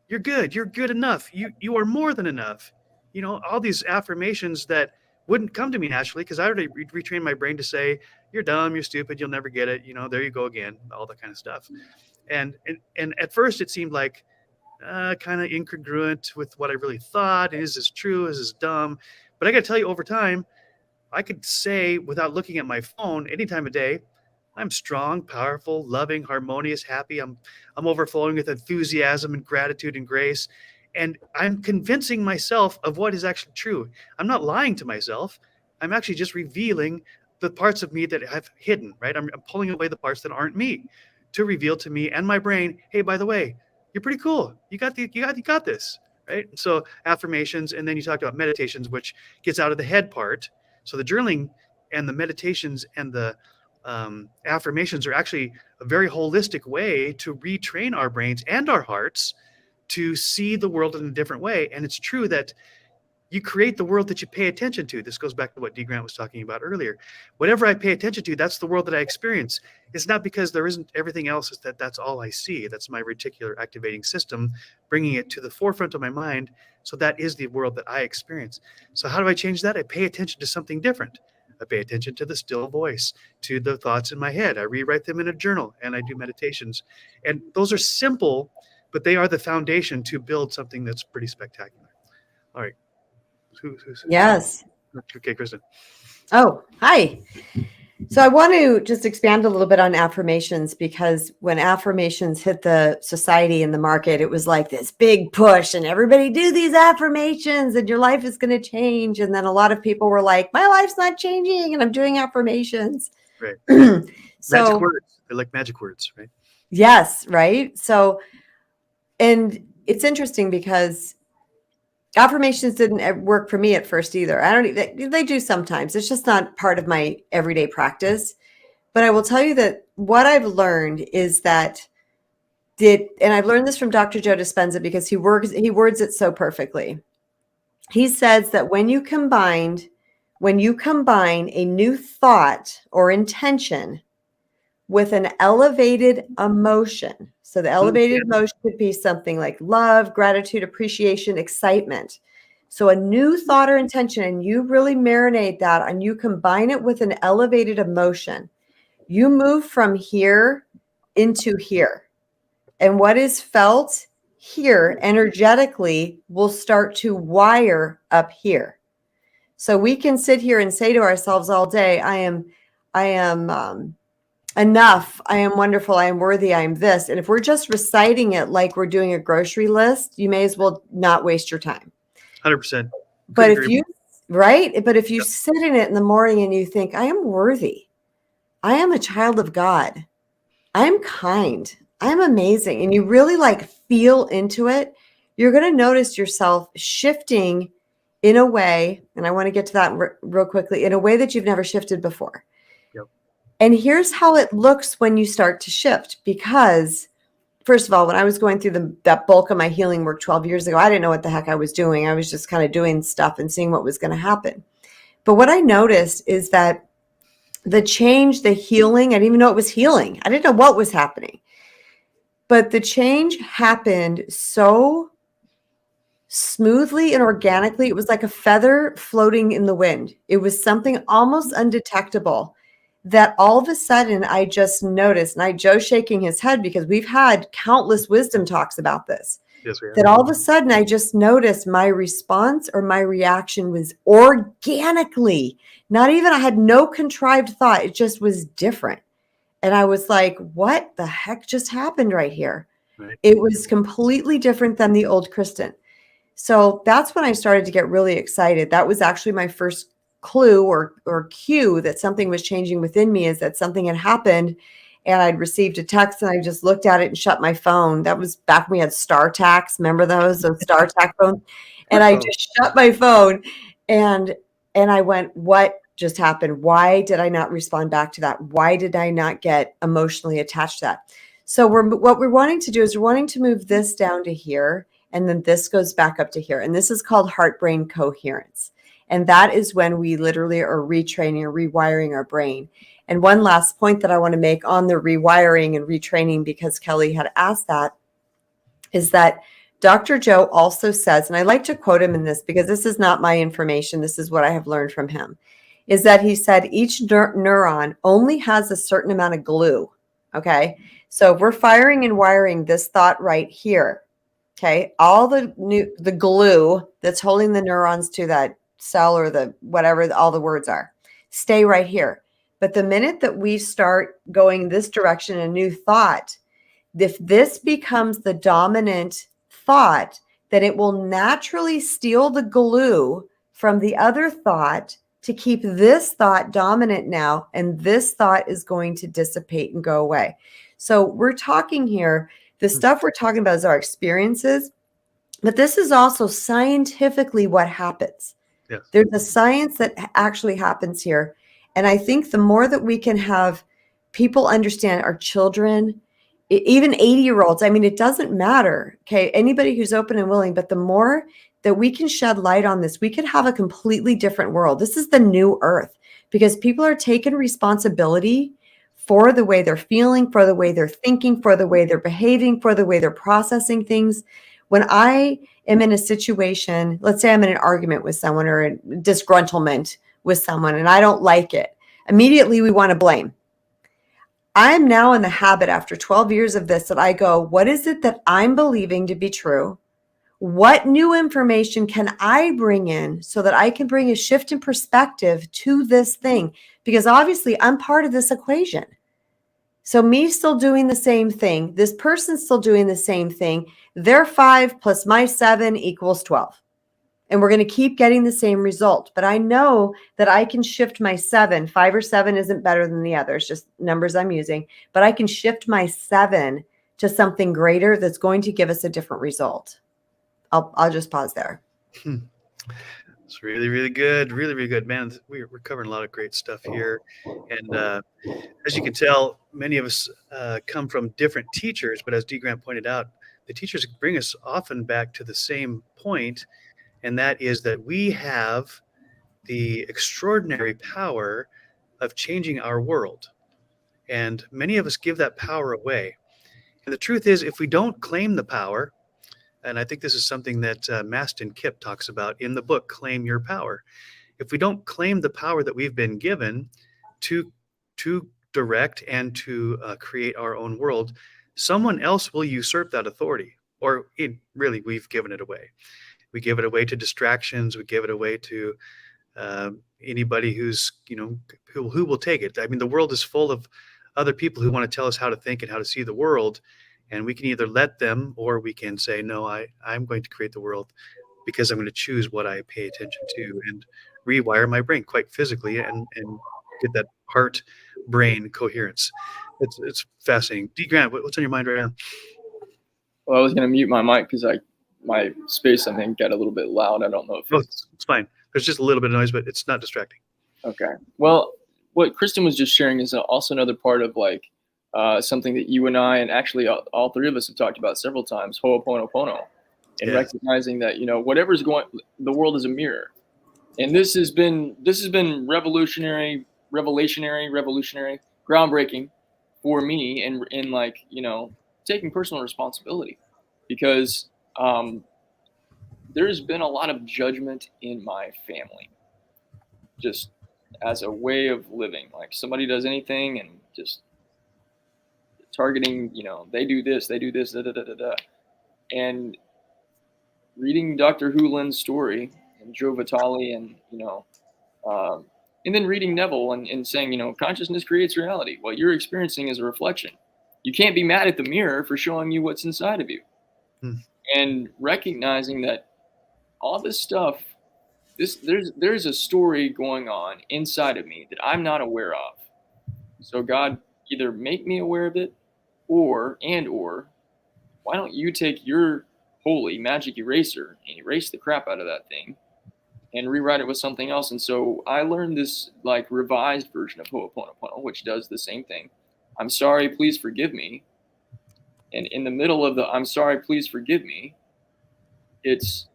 you're good enough. You are more than enough. All these affirmations that wouldn't come to me naturally because I already retrained my brain to say, you're dumb, you're stupid, you'll never get it. There you go again, all that kind of stuff. And at first it seemed like kind of incongruent with what I really thought. Is this true? Is this dumb? But I got to tell you, over time, I could say without looking at my phone any time of day, I'm strong, powerful, loving, harmonious, happy. I'm overflowing with enthusiasm and gratitude and grace. And I'm convincing myself of what is actually true. I'm not lying to myself. I'm actually just revealing the parts of me that I've hidden, right? I'm pulling away the parts that aren't me to reveal to me and my brain, hey, by the way, you're pretty cool. You got this, right? So affirmations, and then you talked about meditations, which gets out of the head part. So the journaling and the meditations and the affirmations are actually a very holistic way to retrain our brains and our hearts to see the world in a different way. And it's true that You create the world that you pay attention to. This goes back to what D. Grant was talking about earlier. Whatever I pay attention to, that's the world that I experience. It's not because there isn't everything else, it's that's all I see. That's my reticular activating system, bringing it to the forefront of my mind. So that is the world that I experience. So how do I change that? I pay attention to something different. I pay attention to the still voice, to the thoughts in my head. I rewrite them in a journal, and I do meditations. And those are simple, but they are the foundation to build something that's pretty spectacular. All right. Yes. Okay, KRISTEN. Oh, hi. So I want to just expand a little bit on affirmations, because when affirmations hit the society and the market, it was like this big push and everybody do these affirmations and your life is going to change. And then a lot of people were like, my life's not changing and I'm doing affirmations. Right. So magic words. They're like magic words, right? yes, right. So, and it's interesting because affirmations didn't work for me at first either. They do sometimes. It's just not part of my everyday practice. But I will tell you that what I've learned is that and I've learned this from Dr. Joe Dispenza, because he words it so perfectly. He says that when you combine a new thought or intention with an elevated emotion. So the elevated emotion could be something like love, gratitude, appreciation, excitement. So a new thought or intention, and you really marinate that and you combine it with an elevated emotion, you move from here into here. And what is felt here energetically will start to wire up here. So we can sit here and say to ourselves all day, I am enough, I am wonderful, I am worthy, I am this. And if we're just reciting it like we're doing a grocery list, you may as well not waste your time. 100%. But if you, right? But if you sit in it in the morning and you think, I am worthy, I am a child of God, I'm kind, I'm amazing, and you really like feel into it, you're going to notice yourself shifting in a way, and I want to get to that real quickly, in a way that you've never shifted before. And here's how it looks when you start to shift. Because first of all, when I was going through that bulk of my healing work 12 years ago, I didn't know what the heck I was doing. I was just kind of doing stuff and seeing what was going to happen. But what I noticed is that the change, the healing, I didn't even know it was healing. I didn't know what was happening. But the change happened so smoothly and organically. It was like a feather floating in the wind. It was something almost undetectable, that all of a sudden I just noticed, and Joe's shaking his head because we've had countless wisdom talks about this. Yes, we have. That all of a sudden I just noticed my response or my reaction was organically, not even, I had no contrived thought. It just was different. And I was like, what the heck just happened right here? Right. It was completely different than the old KRISTEN. So that's when I started to get really excited. That was actually my first clue or cue that something was changing within me, is that something had happened and I'd received a text and I just looked at it and shut my phone. That was back when we had StarTax. Remember those StarTax phones? And I just shut my phone and I went, what just happened? Why did I not respond back to that? Why did I not get emotionally attached to that? So what we're wanting to do is we're wanting to move this down to here, and then this goes back up to here. And this is called heart-brain coherence. And that is when we literally are retraining or rewiring our brain. And one last point that I want to make on the rewiring and retraining, because Kelly had asked that, is that Dr. Joe also says, and I like to quote him in this because this is not my information, this is what I have learned from him, is that he said each neuron only has a certain amount of glue, okay? So if we're firing and wiring this thought right here, okay, all the glue that's holding the neurons to that cell or the whatever all the words are, stay right here. But the minute that we start going this direction, a new thought, if this becomes the dominant thought, then it will naturally steal the glue from the other thought to keep this thought dominant now, and this thought is going to dissipate and go away. So we're talking here, the stuff we're talking about is our experiences, but this is also scientifically what happens. Yes. There's a science that actually happens here. And I think the more that we can have people understand, our children, even 80-year-olds, I mean, it doesn't matter, okay, anybody who's open and willing, but the more that we can shed light on this. We could have a completely different world. This is the new earth because people are taking responsibility for the way they're feeling, for the way they're thinking, for the way they're behaving, for the way they're processing things. When I am in a situation, let's say I'm in an argument with someone or a disgruntlement with someone and I don't like it, immediately we want to blame. I'm now in the habit after 12 years of this that I go, what is it that I'm believing to be true? What new information can I bring in so that I can bring a shift in perspective to this thing? Because obviously I'm part of this equation. So me still doing the same thing, this person's still doing the same thing. Their 5 plus my 7 equals 12. And we're going to keep getting the same result. But I know that I can shift my 7. 5 or 7 isn't better than the other. It's just numbers I'm using. But I can shift my 7 to something greater that's going to give us a different result. I'll just pause there. It's really, really good. Really, really good. Man, we're covering a lot of great stuff here. And as you can tell, many of us come from different teachers. But as D. Grant pointed out, the teachers bring us often back to the same point. And that is that we have the extraordinary power of changing our world. And many of us give that power away. And the truth is, if we don't claim the power, and I think this is something that Maston Kipp talks about in the book, Claim Your Power. If we don't claim the power that we've been given to direct and to create our own world, someone else will usurp that authority. Or really, we've given it away. We give it away to distractions. We give it away to anybody who's, who will take it. I mean, the world is full of other people who want to tell us how to think and how to see the world. And we can either let them, or we can say, no, I'm going to create the world because I'm going to choose what I pay attention to and rewire my brain quite physically and get that heart-brain coherence. It's fascinating. D. Grant, what's on your mind right now? Well, I was going to mute my mic because my space, I think, got a little bit loud. I don't know if it's fine. There's just a little bit of noise, but it's not distracting. Okay. Well, what KRISTEN was just sharing is also another part of something that you and I, and actually all three of us have talked about several times, Ho'oponopono, and recognizing that, whatever's going, the world is a mirror. And this has been revolutionary, groundbreaking for me in taking personal responsibility, because there's been a lot of judgment in my family, just as a way of living. Like somebody does anything and just targeting, they do this, da, da, da, da, da. And reading Dr. Hulin's story and Joe Vitale and then reading Neville and saying, consciousness creates reality. What you're experiencing is a reflection. You can't be mad at the mirror for showing you what's inside of you. And recognizing that all this stuff, there's a story going on inside of me that I'm not aware of. So God, either make me aware of it, or why don't you take your holy magic eraser and erase the crap out of that thing and rewrite it with something else. And so I learned this revised version of Ho'oponopono, which does the same thing. I'm sorry, please forgive me. And in the middle of the I'm sorry, please forgive me, it's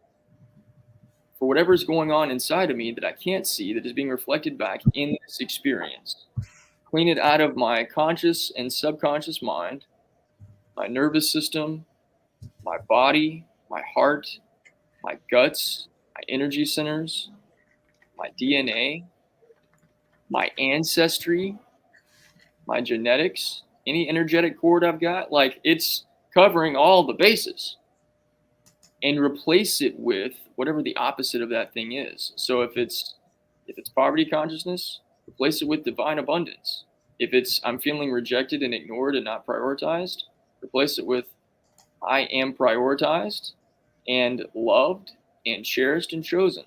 for whatever's going on inside of me that I can't see, that is being reflected back in this experience. Clean it out of my conscious and subconscious mind, my nervous system, my body, my heart, my guts, my energy centers, my DNA, my ancestry, my genetics, any energetic cord I've got, it's covering all the bases, and replace it with whatever the opposite of that thing is. So if it's poverty consciousness, replace it with divine abundance. If it's I'm feeling rejected and ignored and not prioritized, replace it with I am prioritized and loved and cherished and chosen.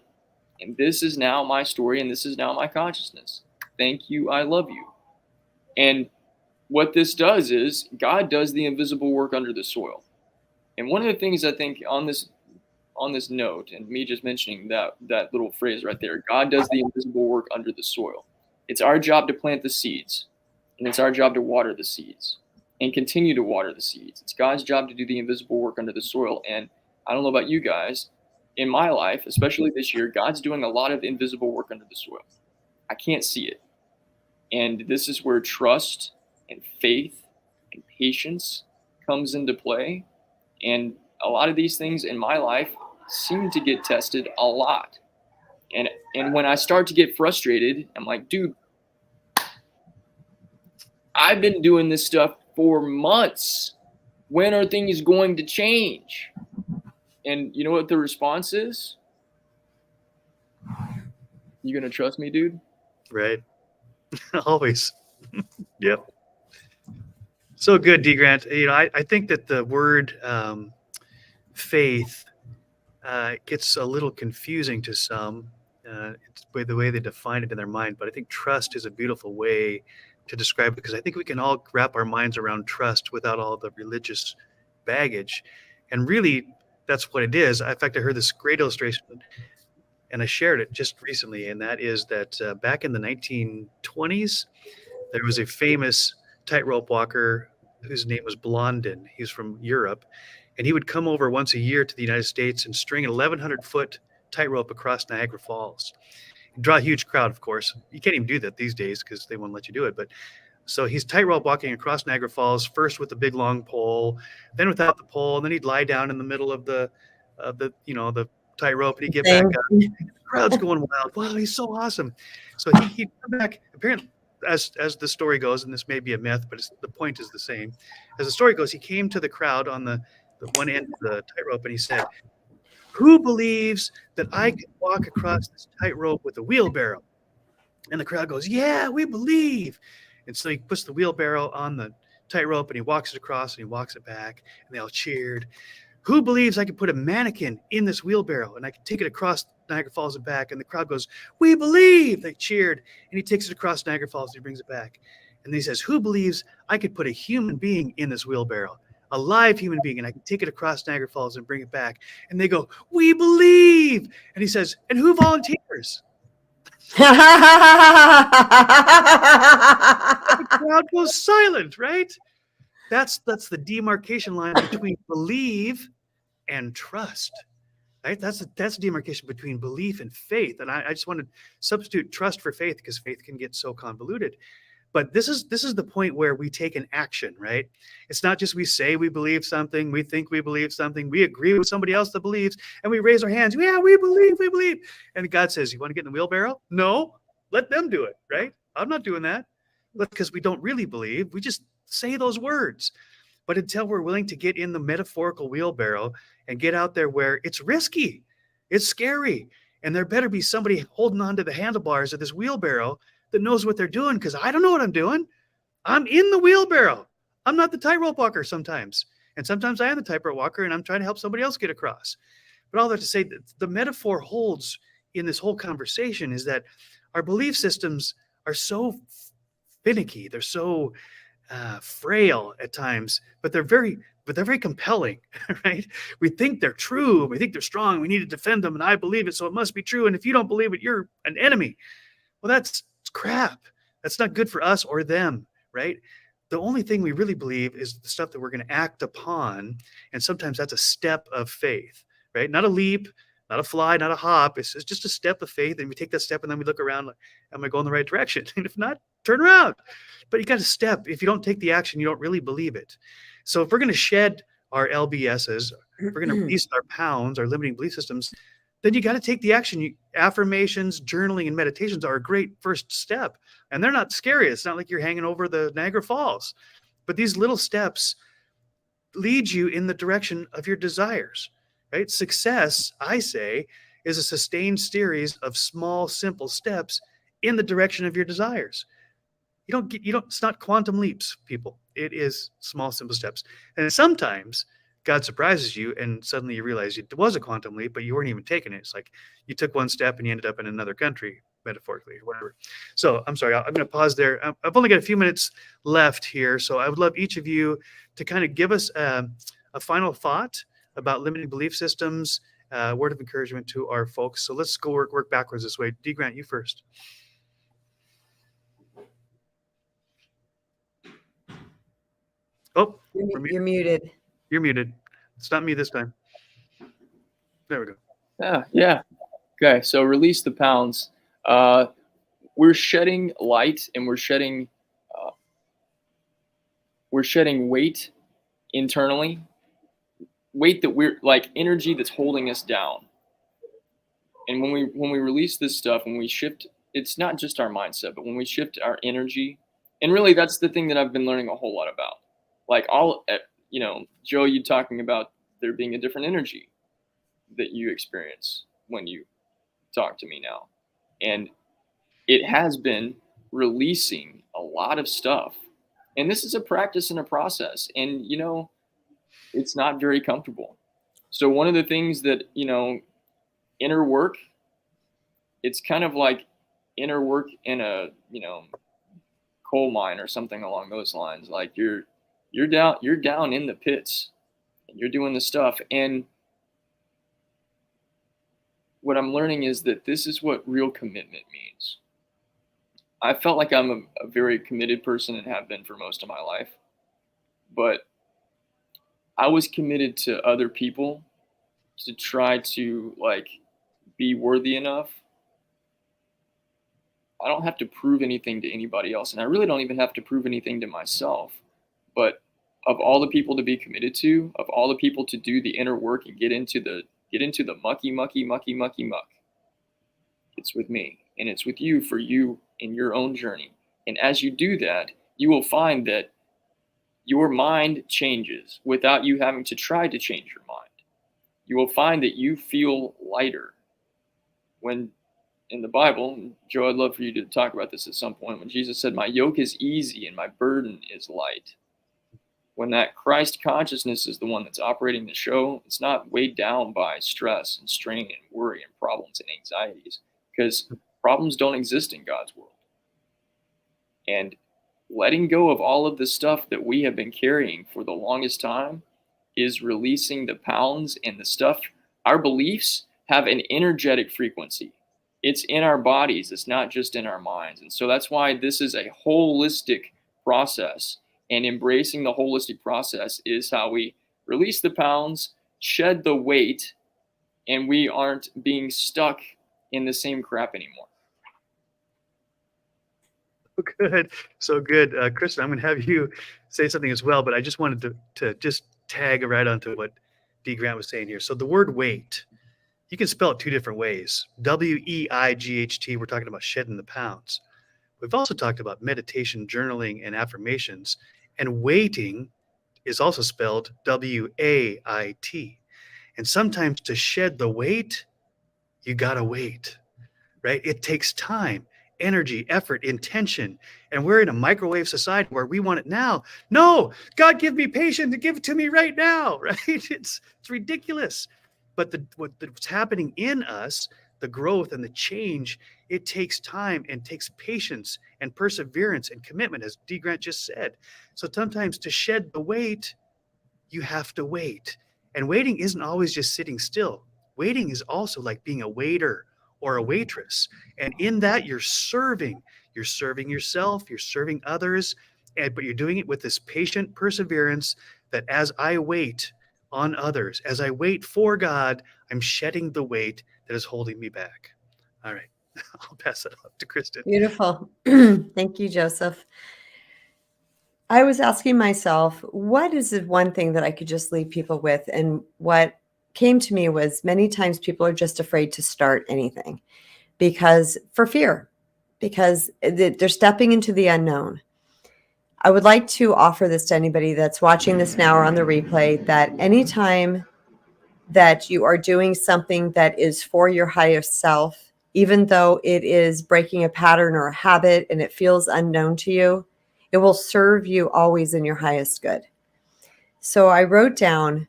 And this is now my story, and this is now my consciousness. Thank you, I love you. And what this does is God does the invisible work under the soil. And one of the things I think on this note, and me just mentioning that little phrase right there, God does the invisible work under the soil. It's our job to plant the seeds, and it's our job to water the seeds and continue to water the seeds. It's God's job to do the invisible work under the soil. And I don't know about you guys, in my life, especially this year, God's doing a lot of invisible work under the soil. I can't see it. And this is where trust and faith and patience comes into play. And a lot of these things in my life seem to get tested a lot. And when I start to get frustrated, I'm like, dude, I've been doing this stuff for months. When are things going to change? And you know what the response is? You gonna trust me, dude? Right. Always. Yep. So good, D. Grant. You know, I think that the word faith gets a little confusing to some. It's the way they define it in their mind. But I think trust is a beautiful way to describe it, because I think we can all wrap our minds around trust without all the religious baggage. And really, that's what it is. In fact, I heard this great illustration, and I shared it just recently, and that is that back in the 1920s, there was a famous tightrope walker whose name was Blondin. He's from Europe, and he would come over once a year to the United States and string an 1,100-foot tightrope across Niagara Falls. He'd draw a huge crowd, of course. You can't even do that these days because they won't let you do it. But so he's tightrope walking across Niagara Falls, first with the big long pole, then without the pole, and then he'd lie down in the middle of the tightrope, and he'd get back up. The crowd's going wild. Wow, he's so awesome. So he'd come back. Apparently, as the story goes, and this may be a myth, but the point is the same. As the story goes, he came to the crowd on the one end of the tightrope, and he said, "Who believes that I can walk across this tightrope with a wheelbarrow?" And the crowd goes, "Yeah, we believe." And so he puts the wheelbarrow on the tightrope, and he walks it across, and he walks it back, and they all cheered. "Who believes I can put a mannequin in this wheelbarrow and I can take it across Niagara Falls and back?" And the crowd goes, "We believe." They cheered, and he takes it across Niagara Falls and he brings it back. And then he says, "Who believes I could put a human being in this wheelbarrow, a live human being, and I can take it across Niagara Falls and bring it back?" And they go, "We believe." And he says, "And who volunteers?" The crowd goes silent, right? That's the demarcation line between believe and trust. Right? That's a demarcation between belief and faith. And I just want to substitute trust for faith, because faith can get so convoluted. But this is the point where we take an action, right? It's not just we say we believe something, we think we believe something, we agree with somebody else that believes, and we raise our hands. Yeah, we believe. And God says, "You want to get in the wheelbarrow?" No, let them do it, right? I'm not doing that. Because we don't really believe. We just say those words. But until we're willing to get in the metaphorical wheelbarrow and get out there where it's risky, it's scary, and there better be somebody holding on to the handlebars of this wheelbarrow that knows what they're doing, because I don't know what I'm doing. I'm in the wheelbarrow. I'm not the tightrope walker sometimes. And sometimes I am the tightrope walker, and I'm trying to help somebody else get across. But all that to say, that the metaphor holds in this whole conversation is that our belief systems are so finicky. They're so frail at times, but they're very compelling, right? We think they're true. We think they're strong. We need to defend them, and I believe it, so it must be true. And if you don't believe it, you're an enemy. Well, that's crap. That's not good for us or them, right? The only thing we really believe is the stuff that we're going to act upon, and sometimes that's a step of faith, right? Not a leap, not a fly, not a hop. It's just a step of faith, and we take that step, and then we look around like, am I going the right direction? And if not, turn around. But you got to step. If you don't take the action, you don't really believe it. So if we're going to shed our LBSs, if we're going to release our pounds, our limiting belief systems, then you got to take the action. Affirmations, journaling, and meditations are a great first step. And they're not scary. It's not like you're hanging over the Niagara Falls. But these little steps lead you in the direction of your desires, right? Success, I say, is a sustained series of small, simple steps in the direction of your desires. It's not quantum leaps, people. It is small, simple steps. And sometimes God surprises you, and suddenly you realize it was a quantum leap, but you weren't even taking it. It's like you took one step and you ended up in another country, metaphorically, or whatever. So I'm sorry, I'm going to pause there. I've only got a few minutes left here, so I would love each of you to kind of give us a final thought about limiting belief systems, word of encouragement to our folks. So let's go work backwards this way. D. Grant, you first. Oh, You're muted. You're muted. It's not me this time. There we go. Yeah. Okay. So release the pounds. We're shedding light, and uh, we're shedding weight internally, weight that we're like energy that's holding us down. And when we release this stuff, when we shift, it's not just our mindset, but when we shift our energy, and really that's the thing that I've been learning a whole lot about. Like Joe, you talking about there being a different energy that you experience when you talk to me now, and it has been releasing a lot of stuff. And this is a practice and a process, and it's not very comfortable. So one of the things that inner work, it's kind of like inner work in a coal mine or something along those lines. Like you're down in the pits and you're doing the stuff. And what I'm learning is that this is what real commitment means. I felt like I'm a very committed person and have been for most of my life, but I was committed to other people to try to like be worthy enough. I don't have to prove anything to anybody else, and I really don't even have to prove anything to myself. But of all the people to be committed to, of all the people to do the inner work and get into the muck, it's with me, and it's with you for you in your own journey. And as you do that, you will find that your mind changes without you having to try to change your mind. You will find that you feel lighter. When in the Bible, Joe, I'd love for you to talk about this at some point, when Jesus said, "My yoke is easy and my burden is light." When that Christ consciousness is the one that's operating the show, it's not weighed down by stress and strain and worry and problems and anxieties, because problems don't exist in God's world. And letting go of all of the stuff that we have been carrying for the longest time is releasing the pounds and the stuff. Our beliefs have an energetic frequency. It's in our bodies. It's not just in our minds. And so that's why this is a holistic process. And embracing the holistic process is how we release the pounds, shed the weight, and we aren't being stuck in the same crap anymore. Good. So good. Kristen, I'm going to have you say something as well, but I just wanted to just tag right onto what D. Grant was saying here. So the word weight, you can spell it two different ways. W-E-I-G-H-T, we're talking about shedding the pounds. We've also talked about meditation, journaling, and affirmations. And waiting is also spelled W-A-I-T. And sometimes to shed the weight, you got to wait, right? It takes time, energy, effort, intention. And we're in a microwave society where we want it now. No, God, give me patience and give it to me right now, right? It's ridiculous. But what's happening in us, the growth and the change, it takes time and takes patience and perseverance and commitment, as D. Grant just said. So sometimes to shed the weight, you have to wait. And waiting isn't always just sitting still. Waiting is also like being a waiter or a waitress. And in that, you're serving yourself, you're serving others, but you're doing it with this patient perseverance that as I wait on others, as I wait for God, I'm shedding the weight that is holding me back. All right. I'll pass it off to Kristen. Beautiful. Thank you, Joseph. I was asking myself, what is the one thing that I could just leave people with? And what came to me was many times people are just afraid to start anything for fear, because they're stepping into the unknown. I would like to offer this to anybody that's watching this now or on the replay, that anytime that you are doing something that is for your highest self, even though it is breaking a pattern or a habit and it feels unknown to you, it will serve you always in your highest good. So I wrote down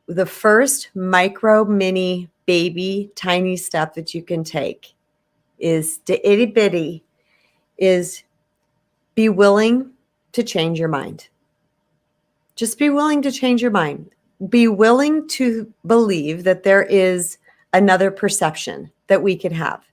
the first micro, mini, baby, tiny step that you can take is the itty bitty, is be willing to change your mind. Just be willing to change your mind. Be willing to believe that there is another perception that we could have,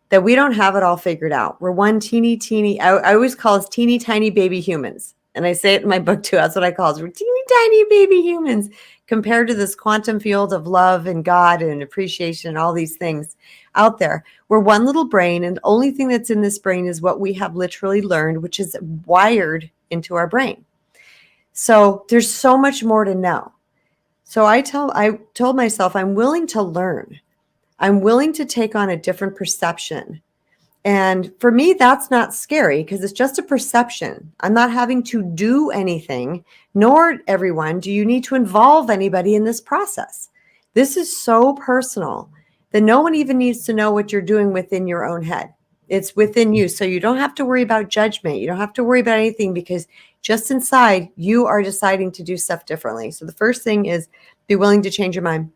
that we don't have it all figured out. We're one teeny, I always call us teeny tiny baby humans. And I say it in my book too. That's what I call us. We're teeny tiny baby humans compared to this quantum field of love and God and appreciation and all these things out there. We're one little brain, and the only thing that's in this brain is what we have literally learned, which is wired into our brain. So there's so much more to know. So I told myself I'm willing to learn. I'm willing to take on a different perception. And for me, that's not scary because it's just a perception. I'm not having to do anything, nor everyone do you need to involve anybody in this process. This is so personal that no one even needs to know what you're doing within your own head. It's within you. So you don't have to worry about judgment. You don't have to worry about anything because just inside you are deciding to do stuff differently. So the first thing is be willing to change your mind.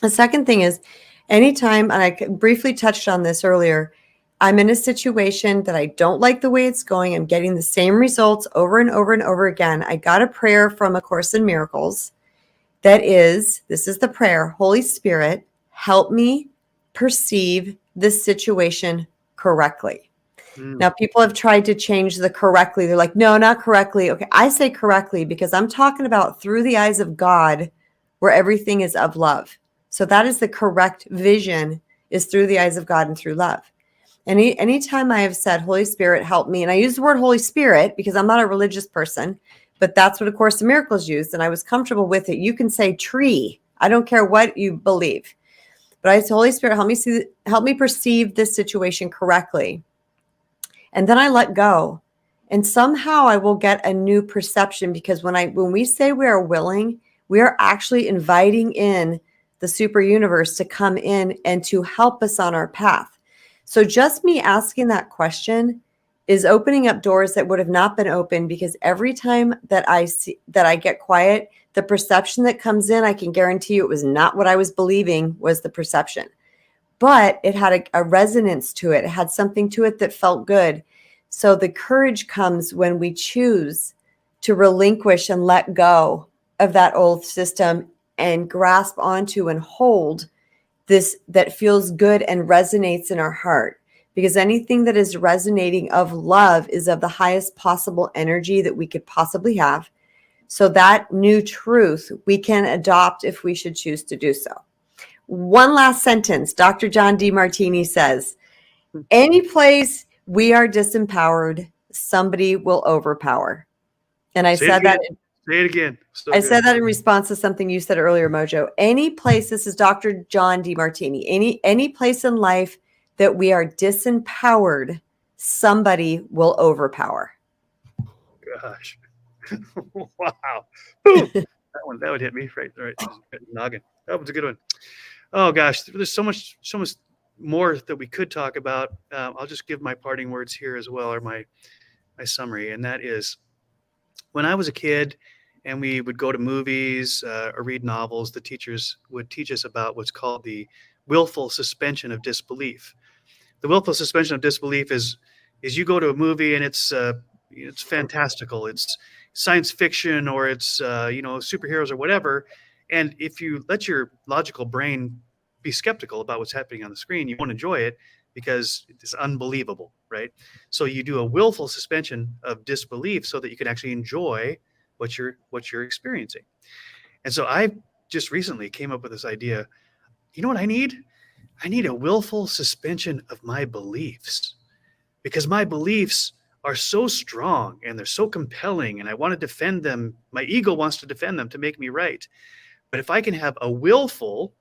The second thing is anytime, and I briefly touched on this earlier, I'm in a situation that I don't like the way it's going. I'm getting the same results over and over and over again. I got a prayer from A Course in Miracles that is, this is the prayer, Holy Spirit, help me perceive this situation correctly. Now, people have tried to change the correctly. They're like, no, not correctly. Okay, I say correctly because I'm talking about through the eyes of God where everything is of love. So that is the correct vision, is through the eyes of God and through love. Anytime I have said, Holy Spirit, help me, and I use the word Holy Spirit because I'm not a religious person, but that's what A Course in Miracles used, and I was comfortable with it. You can say tree. I don't care what you believe. But I said, Holy Spirit, help me perceive this situation correctly. And then I let go. And somehow I will get a new perception because when we say we are willing, we are actually inviting in the super universe to come in and to help us on our path. So just me asking that question is opening up doors that would have not been open because every time that I get quiet, the perception that comes in, I can guarantee you it was not what I was believing was the perception. But it had a resonance to it. It had something to it that felt good. So the courage comes when we choose to relinquish and let go of that old system and grasp onto and hold this that feels good and resonates in our heart. Because anything that is resonating of love is of the highest possible energy that we could possibly have. So that new truth we can adopt if we should choose to do so. One last sentence. Dr. John Demartini says, any place we are disempowered, somebody will overpower. And I said that. Say it again. I said that in response to something you said earlier, Mojo. Any place, this is Dr. John Demartini, any place in life that we are disempowered, somebody will overpower. Gosh. Wow. That would hit me right noggin. That was a good one. Oh gosh, there's so much more that we could talk about. I'll just give my parting words here as well, or my summary, and that is, when I was a kid and we would go to movies or read novels, the teachers would teach us about what's called the willful suspension of disbelief. The willful suspension of disbelief is you go to a movie and it's fantastical, it's science fiction, or it's superheroes or whatever, and if you let your logical brain be skeptical about what's happening on the screen, you won't enjoy it because it's unbelievable, right? So you do a willful suspension of disbelief so that you can actually enjoy what you're experiencing. And so I just recently came up with this idea. You know what I need? I need a willful suspension of my beliefs, because my beliefs are so strong and they're so compelling and I want to defend them. My ego wants to defend them to make me right. But if I can have a willful,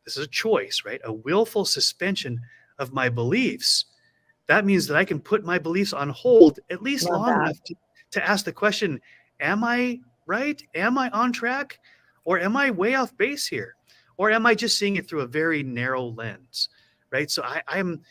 this is a choice, right? A willful suspension of my beliefs, that means that I can put my beliefs on hold at least long enough to ask the question, am I right? Am I on track? Or am I way off base here? Or am I just seeing it through a very narrow lens, right? So I'm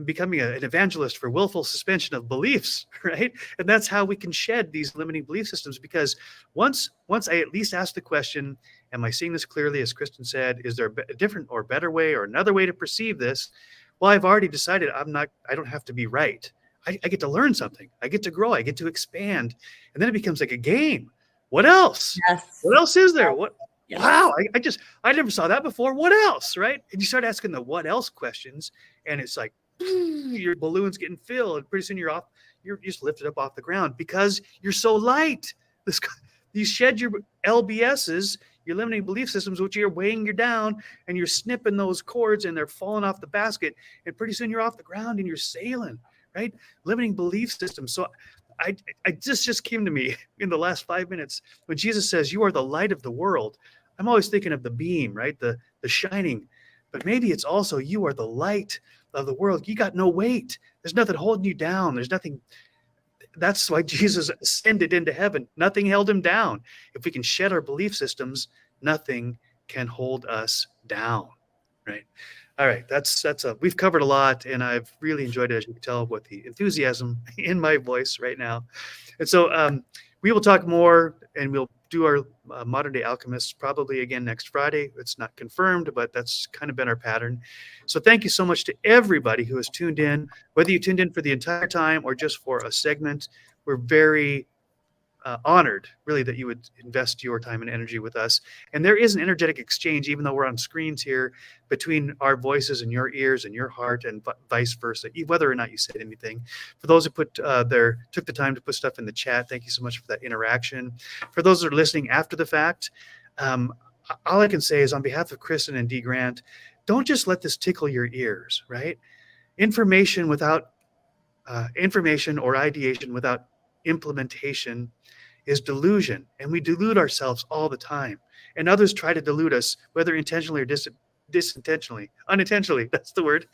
becoming an evangelist for willful suspension of beliefs, right? And that's how we can shed these limiting belief systems, because once I at least ask the question, am I seeing this clearly? As KRISTEN said, is there a different or better way or another way to perceive this? Well, I've already decided I don't have to be right. I get to learn something. I get to grow. I get to expand. And then it becomes like a game. What else? Yes. What else is there? What? Yes. Wow. I never saw that before. What else? Right? And you start asking the what else questions, and it's like, your balloon's getting filled. And pretty soon you're just lifted up off the ground because you're so light. You shed your LBSs, your limiting belief systems, which are weighing you down, and you're snipping those cords and they're falling off the basket. And pretty soon you're off the ground and you're sailing, right? Limiting belief systems. So I just came to me in the last 5 minutes when Jesus says, you are the light of the world. I'm always thinking of the beam, right? The shining. But maybe it's also you are the light of the world. You got no weight. There's nothing holding you down. There's nothing. That's why Jesus ascended into heaven. Nothing held him down. If we can shed our belief systems, nothing can hold us down, right? All right, we've covered a lot, and I've really enjoyed it, as you can tell, with the enthusiasm in my voice right now. And so we will talk more, and we'll do our modern day alchemists probably again next Friday. It's not confirmed, but that's kind of been our pattern. So thank you so much to everybody who has tuned in, whether you tuned in for the entire time or just for a segment. We're very honored, really, that you would invest your time and energy with us. And there is an energetic exchange, even though we're on screens here, between our voices and your ears and your heart, and vice versa, whether or not you said anything. For those who took the time to put stuff in the chat, thank you so much for that interaction. For those that are listening after the fact, all I can say is, on behalf of KRISTEN and D. Grant, don't just let this tickle your ears, right? Information without information or ideation without implementation is delusion, and we delude ourselves all the time, and others try to delude us, whether intentionally or unintentionally, that's the word.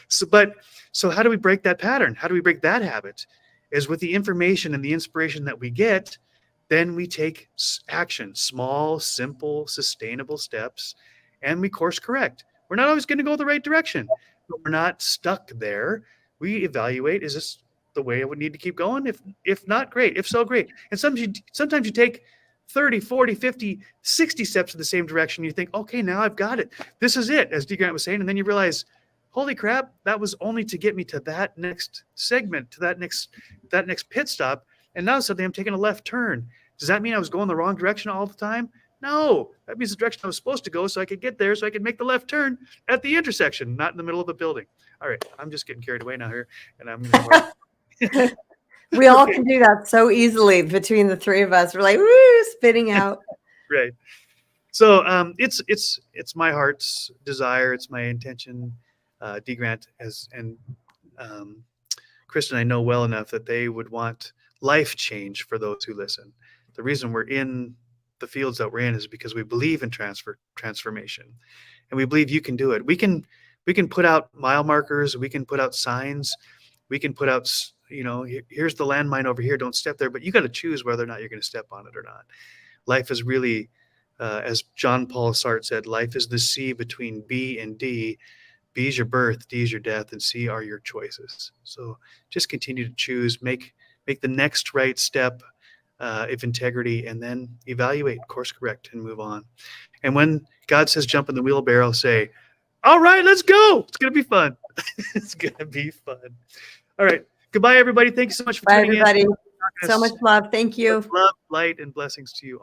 So how do we break that pattern? How do we break that habit? Is with the information and the inspiration that we get, then we take action, small, simple, sustainable steps, and we course correct. We're not always going to go the right direction, but we're not stuck there. We evaluate, is this the way I would need to keep going? If not, great. If so, great. And sometimes you take 30, 40, 50, 60 steps in the same direction. You think, okay, now I've got it. This is it, as D. Grant was saying. And then you realize, holy crap, that was only to get me to that next segment, to that next pit stop. And now suddenly I'm taking a left turn. Does that mean I was going the wrong direction all the time? No, that means the direction I was supposed to go, so I could get there, so I could make the left turn at the intersection, not in the middle of a building. All right, I'm just getting carried away now here, and I'm going to We all can do that so easily between the three of us. We're like, woo, spitting out. Right. So it's my heart's desire. It's my intention, D. Grant and KRISTEN, I know well enough that they would want life change for those who listen. The reason we're in the fields that we're in is because we believe in transformation, and we believe you can do it. We can put out mile markers. We can put out signs. We can put out, here's the landmine over here. Don't step there. But you got to choose whether or not you're going to step on it or not. Life is really, as John Paul Sartre said, life is the C between B and D. B is your birth, D is your death, and C are your choices. So just continue to choose, make the next right step of integrity, and then evaluate, course correct, and move on. And when God says jump in the wheelbarrow, say, all right, let's go. It's going to be fun. It's going to be fun. All right. Goodbye, everybody. Thank you so much for tuning in. Bye, everybody. So much love. Thank you. Love, light, and blessings to you.